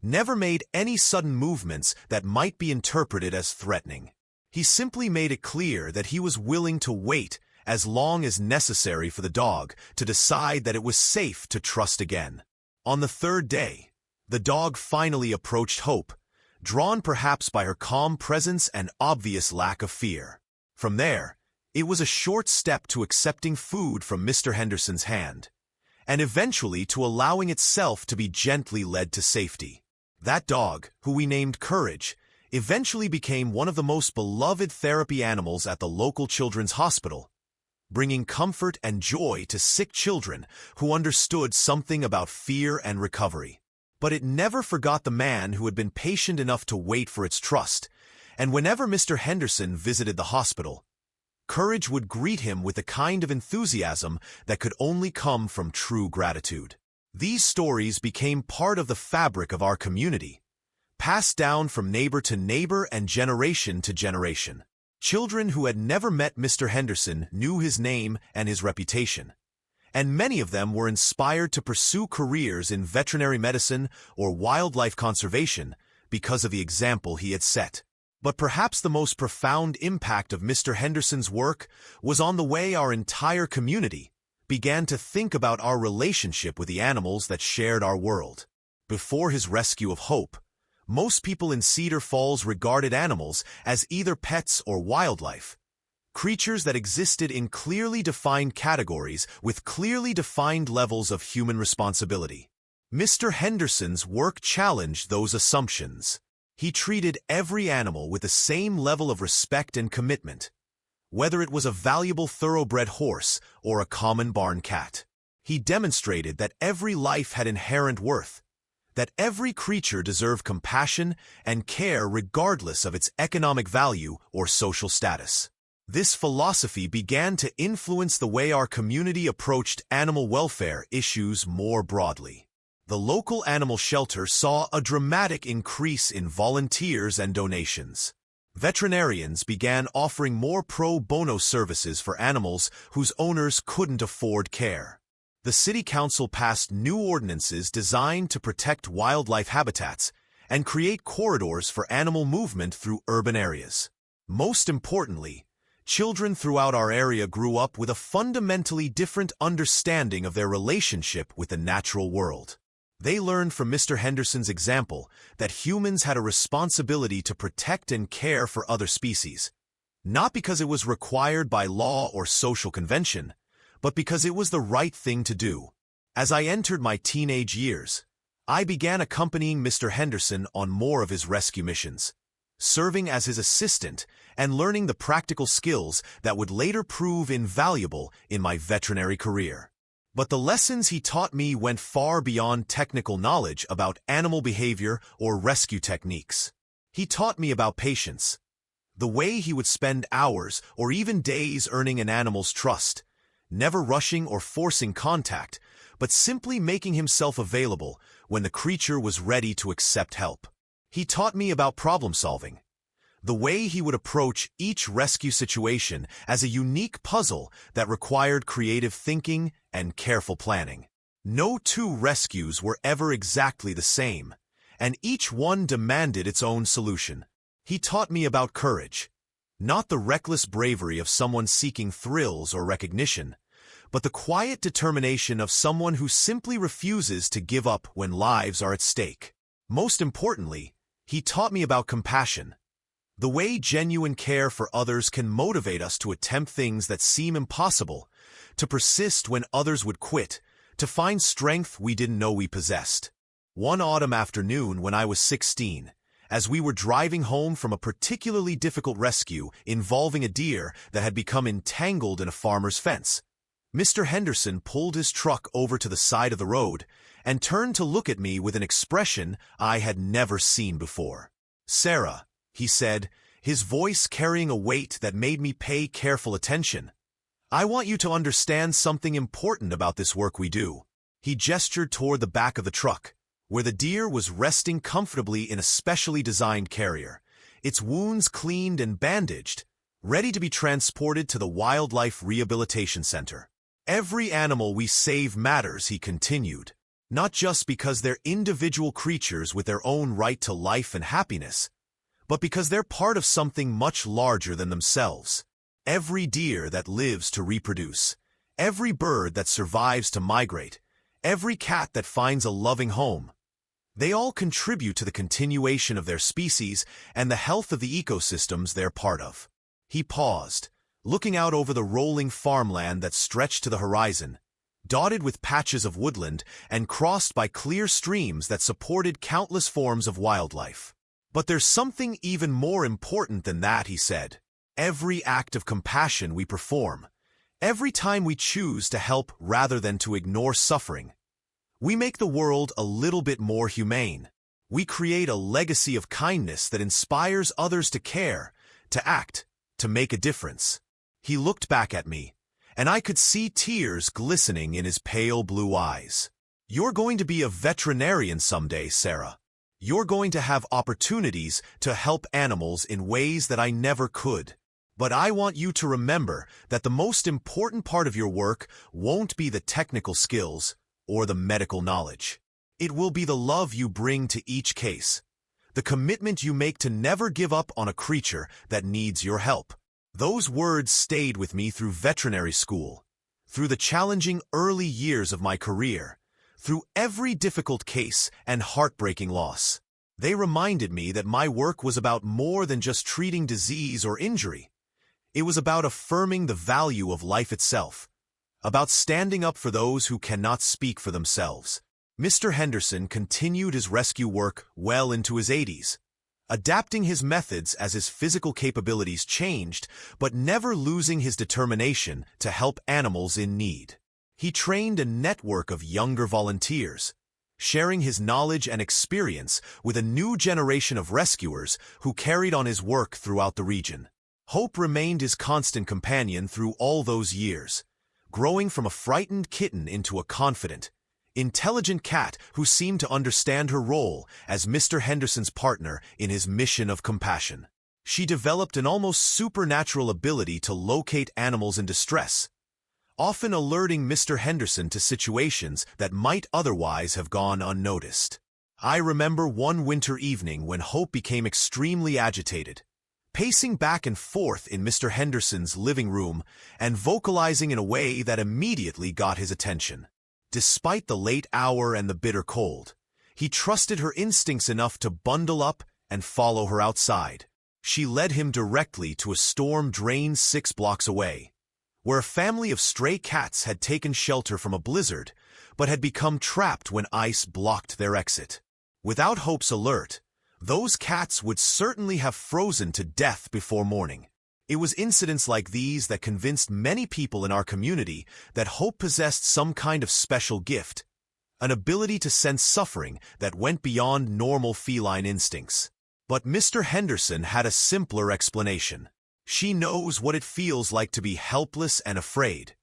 never made any sudden movements that might be interpreted as threatening. He simply made it clear that he was willing to wait as long as necessary for the dog to decide that it was safe to trust again. On the 3rd day, the dog finally approached Hope, drawn perhaps by her calm presence and obvious lack of fear. From there, it was a short step to accepting food from Mr. Henderson's hand, and eventually to allowing itself to be gently led to safety. That dog, who we named Courage, eventually became one of the most beloved therapy animals at the local children's hospital, bringing comfort and joy to sick children who understood something about fear and recovery. But it never forgot the man who had been patient enough to wait for its trust, and whenever Mr. Henderson visited the hospital, Courage would greet him with a kind of enthusiasm that could only come from true gratitude. These stories became part of the fabric of our community, passed down from neighbor to neighbor and generation to generation. Children who had never met Mr. Henderson knew his name and his reputation, and many of them were inspired to pursue careers in veterinary medicine or wildlife conservation because of the example he had set. But perhaps the most profound impact of Mr. Henderson's work was on the way our entire community began to think about our relationship with the animals that shared our world. Before his rescue of Hope, most people in Cedar Falls regarded animals as either pets or wildlife, creatures that existed in clearly defined categories with clearly defined levels of human responsibility. Mr. Henderson's work challenged those assumptions. He treated every animal with the same level of respect and commitment, whether it was a valuable thoroughbred horse or a common barn cat. He demonstrated that every life had inherent worth, that every creature deserved compassion and care regardless of its economic value or social status. This philosophy began to influence the way our community approached animal welfare issues more broadly. The local animal shelter saw a dramatic increase in volunteers and donations. Veterinarians began offering more pro bono services for animals whose owners couldn't afford care. The city council passed new ordinances designed to protect wildlife habitats and create corridors for animal movement through urban areas. Most importantly, children throughout our area grew up with a fundamentally different understanding of their relationship with the natural world. They learned from Mr. Henderson's example that humans had a responsibility to protect and care for other species, not because it was required by law or social convention, but because it was the right thing to do. As I entered my teenage years, I began accompanying Mr. Henderson on more of his rescue missions, serving as his assistant and learning the practical skills that would later prove invaluable in my veterinary career. But the lessons he taught me went far beyond technical knowledge about animal behavior or rescue techniques. He taught me about patience, the way he would spend hours or even days earning an animal's trust, never rushing or forcing contact, but simply making himself available when the creature was ready to accept help. He taught me about problem-solving, the way he would approach each rescue situation as a unique puzzle that required creative thinking and careful planning. No two rescues were ever exactly the same, and each one demanded its own solution. He taught me about courage, not the reckless bravery of someone seeking thrills or recognition, but the quiet determination of someone who simply refuses to give up when lives are at stake. Most importantly, he taught me about compassion, the way genuine care for others can motivate us to attempt things that seem impossible, to persist when others would quit, to find strength we didn't know we possessed. One autumn afternoon when I was 16, as we were driving home from a particularly difficult rescue involving a deer that had become entangled in a farmer's fence, Mr. Henderson pulled his truck over to the side of the road and turned to look at me with an expression I had never seen before. "Sarah," he said, his voice carrying a weight that made me pay careful attention, "I want you to understand something important about this work we do." He gestured toward the back of the truck, where the deer was resting comfortably in a specially designed carrier, its wounds cleaned and bandaged, ready to be transported to the Wildlife Rehabilitation Center. "Every animal we save matters," he continued, "not just because they're individual creatures with their own right to life and happiness, but because they're part of something much larger than themselves. Every deer that lives to reproduce, every bird that survives to migrate, every cat that finds a loving home, they all contribute to the continuation of their species and the health of the ecosystems they're part of." He paused, looking out over the rolling farmland that stretched to the horizon, dotted with patches of woodland and crossed by clear streams that supported countless forms of wildlife. "But there's something even more important than that," he said. "Every act of compassion we perform, every time we choose to help rather than to ignore suffering, we make the world a little bit more humane. We create a legacy of kindness that inspires others to care, to act, to make a difference." He looked back at me, and I could see tears glistening in his pale blue eyes. "You're going to be a veterinarian someday, Sarah. You're going to have opportunities to help animals in ways that I never could. But I want you to remember that the most important part of your work won't be the technical skills or the medical knowledge. It will be the love you bring to each case, the commitment you make to never give up on a creature that needs your help." Those words stayed with me through veterinary school, through the challenging early years of my career, through every difficult case and heartbreaking loss. They reminded me that my work was about more than just treating disease or injury. It was about affirming the value of life itself, about standing up for those who cannot speak for themselves. Mr. Henderson continued his rescue work well into his 80s, adapting his methods as his physical capabilities changed, but never losing his determination to help animals in need. He trained a network of younger volunteers, sharing his knowledge and experience with a new generation of rescuers who carried on his work throughout the region. Hope remained his constant companion through all those years, growing from a frightened kitten into a confident, intelligent cat who seemed to understand her role as Mr. Henderson's partner in his mission of compassion. She developed an almost supernatural ability to locate animals in distress, often alerting Mr. Henderson to situations that might otherwise have gone unnoticed. I remember one winter evening when Hope became extremely agitated, pacing back and forth in Mr. Henderson's living room and vocalizing in a way that immediately got his attention. Despite the late hour and the bitter cold, he trusted her instincts enough to bundle up and follow her outside. She led him directly to a storm drain 6 blocks away, where a family of stray cats had taken shelter from a blizzard, but had become trapped when ice blocked their exit. Without Hope's alert, those cats would certainly have frozen to death before morning. It was incidents like these that convinced many people in our community that Hope possessed some kind of special gift, an ability to sense suffering that went beyond normal feline instincts. But Mr. Henderson had a simpler explanation. She knows what it feels like to be helpless and afraid,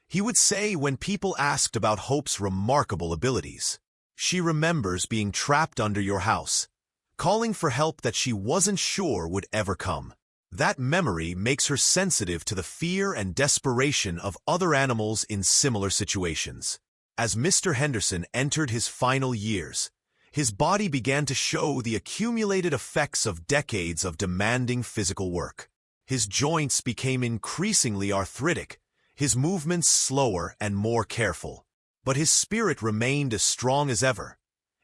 he would say when people asked about Hope's remarkable abilities. She remembers being trapped under your house, calling for help that she wasn't sure would ever come. That memory makes her sensitive to the fear and desperation of other animals in similar situations. As Mr. Henderson entered his final years, his body began to show the accumulated effects of decades of demanding physical work. His joints became increasingly arthritic, his movements slower and more careful. But his spirit remained as strong as ever,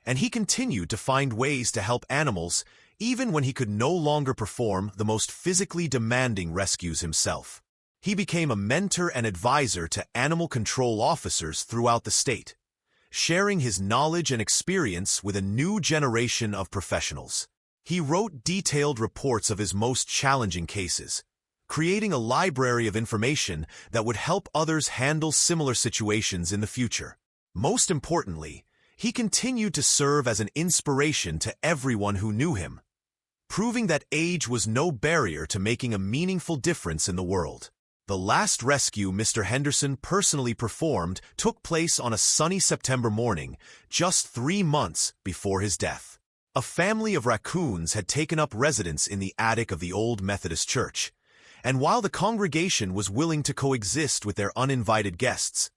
and he continued to find ways to help animals even when he could no longer perform the most physically demanding rescues himself. He became a mentor and advisor to animal control officers throughout the state, sharing his knowledge and experience with a new generation of professionals. He wrote detailed reports of his most challenging cases, creating a library of information that would help others handle similar situations in the future. Most importantly, he continued to serve as an inspiration to everyone who knew him, proving that age was no barrier to making a meaningful difference in the world. The last rescue Mr. Henderson personally performed took place on a sunny September morning, just 3 months before his death. A family of raccoons had taken up residence in the attic of the old Methodist church, and while the congregation was willing to coexist with their uninvited guests,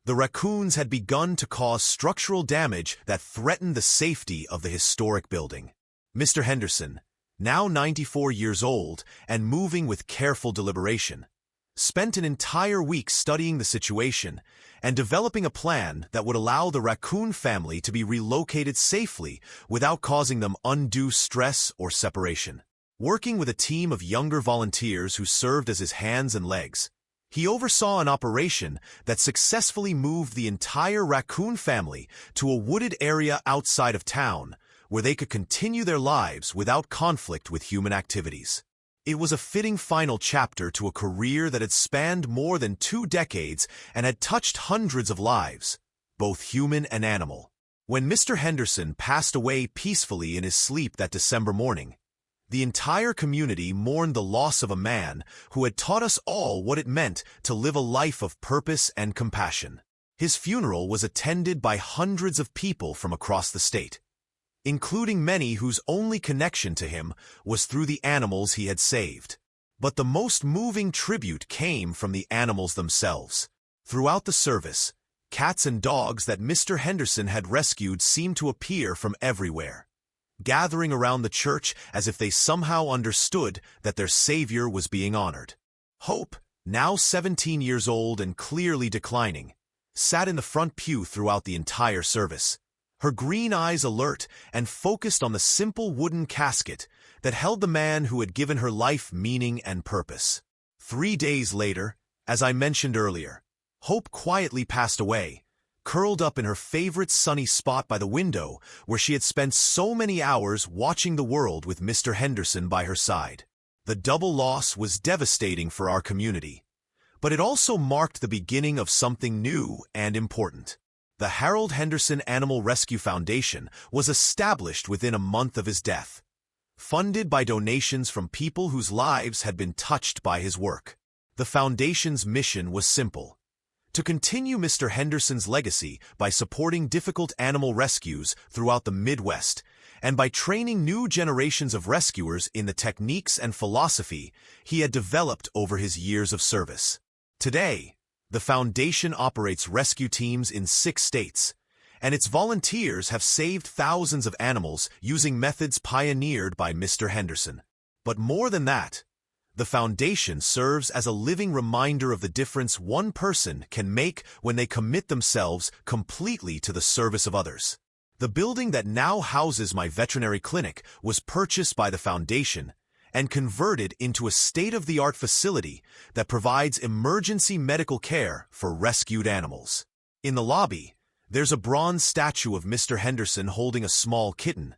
the raccoons had begun to cause structural damage that threatened the safety of the historic building. Mr. Henderson, now 94 years old and moving with careful deliberation, spent an entire week studying the situation and developing a plan that would allow the raccoon family to be relocated safely without causing them undue stress or separation. Working with a team of younger volunteers who served as his hands and legs, he oversaw an operation that successfully moved the entire raccoon family to a wooded area outside of town where they could continue their lives without conflict with human activities. It was a fitting final chapter to a career that had spanned more than 2 decades and had touched hundreds of lives, both human and animal. When Mr. Henderson passed away peacefully in his sleep that December morning, the entire community mourned the loss of a man who had taught us all what it meant to live a life of purpose and compassion. His funeral was attended by hundreds of people from across the state, including many whose only connection to him was through the animals he had saved. But the most moving tribute came from the animals themselves. Throughout the service, cats and dogs that Mr. Henderson had rescued seemed to appear from everywhere, gathering around the church as if they somehow understood that their savior was being honored. Hope, now 17 years old and clearly declining, sat in the front pew throughout the entire service, her green eyes alert and focused on the simple wooden casket that held the man who had given her life meaning and purpose. 3 days later, as I mentioned earlier, Hope quietly passed away, curled up in her favorite sunny spot by the window where she had spent so many hours watching the world with Mr. Henderson by her side. The double loss was devastating for our community, but it also marked the beginning of something new and important. The Harold Henderson Animal Rescue Foundation was established within a month of his death, funded by donations from people whose lives had been touched by his work. The foundation's mission was simple: to continue Mr. Henderson's legacy by supporting difficult animal rescues throughout the Midwest and by training new generations of rescuers in the techniques and philosophy he had developed over his years of service. Today, the foundation operates rescue teams in 6 states, and its volunteers have saved thousands of animals using methods pioneered by Mr. Henderson. But more than that, the foundation serves as a living reminder of the difference one person can make when they commit themselves completely to the service of others. The building that now houses my veterinary clinic was purchased by the foundation and converted into a state-of-the-art facility that provides emergency medical care for rescued animals. In the lobby, there's a bronze statue of Mr. Henderson holding a small kitten,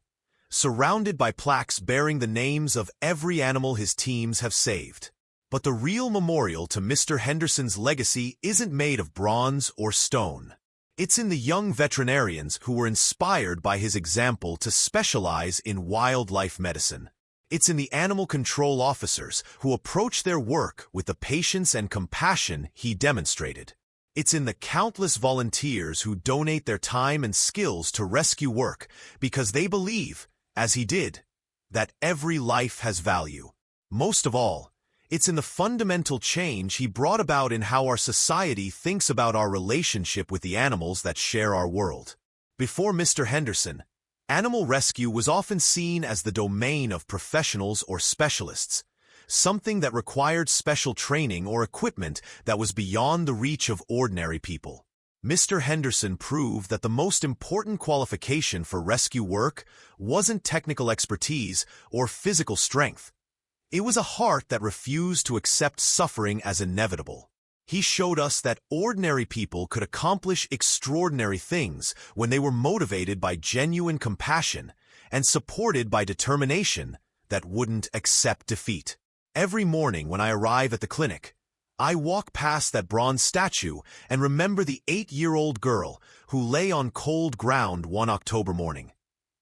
surrounded by plaques bearing the names of every animal his teams have saved. But the real memorial to Mr. Henderson's legacy isn't made of bronze or stone. It's in the young veterinarians who were inspired by his example to specialize in wildlife medicine. It's in the animal control officers who approach their work with the patience and compassion he demonstrated. It's in the countless volunteers who donate their time and skills to rescue work because they believe, as he did, that every life has value. Most of all, it's in the fundamental change he brought about in how our society thinks about our relationship with the animals that share our world. Before Mr. Henderson, animal rescue was often seen as the domain of professionals or specialists, something that required special training or equipment that was beyond the reach of ordinary people. Mr. Henderson proved that the most important qualification for rescue work wasn't technical expertise or physical strength. It was a heart that refused to accept suffering as inevitable. He showed us that ordinary people could accomplish extraordinary things when they were motivated by genuine compassion and supported by determination that wouldn't accept defeat. Every morning when I arrive at the clinic, I walk past that bronze statue and remember the 8-year-old girl who lay on cold ground one October morning,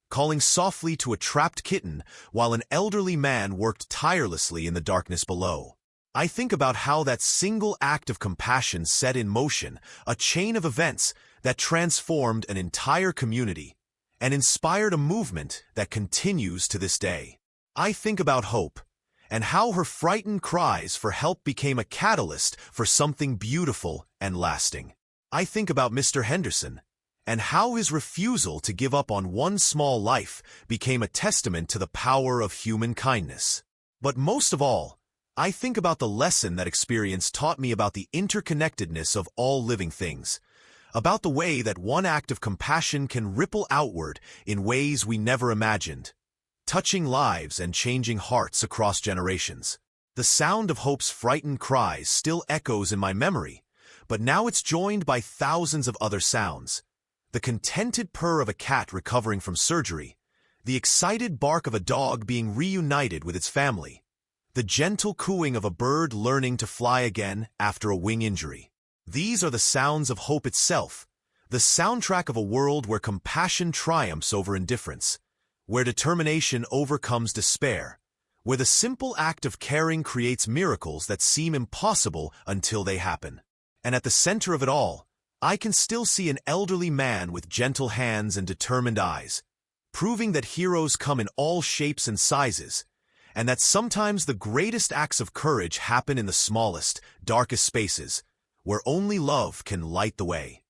calling softly to a trapped kitten while an elderly man worked tirelessly in the darkness below. I think about how that single act of compassion set in motion a chain of events that transformed an entire community and inspired a movement that continues to this day. I think about Hope and how her frightened cries for help became a catalyst for something beautiful and lasting. I think about Mr. Henderson and how his refusal to give up on one small life became a testament to the power of human kindness. But most of all, I think about the lesson that experience taught me about the interconnectedness of all living things, about the way that one act of compassion can ripple outward in ways we never imagined, touching lives and changing hearts across generations. The sound of Hope's frightened cries still echoes in my memory, but now it's joined by thousands of other sounds. The contented purr of a cat recovering from surgery, the excited bark of a dog being reunited with its family, the gentle cooing of a bird learning to fly again after a wing injury. These are the sounds of hope itself, the soundtrack of a world where compassion triumphs over indifference, where determination overcomes despair, where the simple act of caring creates miracles that seem impossible until they happen. And at the center of it all, I can still see an elderly man with gentle hands and determined eyes, proving that heroes come in all shapes and sizes, and that sometimes the greatest acts of courage happen in the smallest, darkest spaces, where only love can light the way.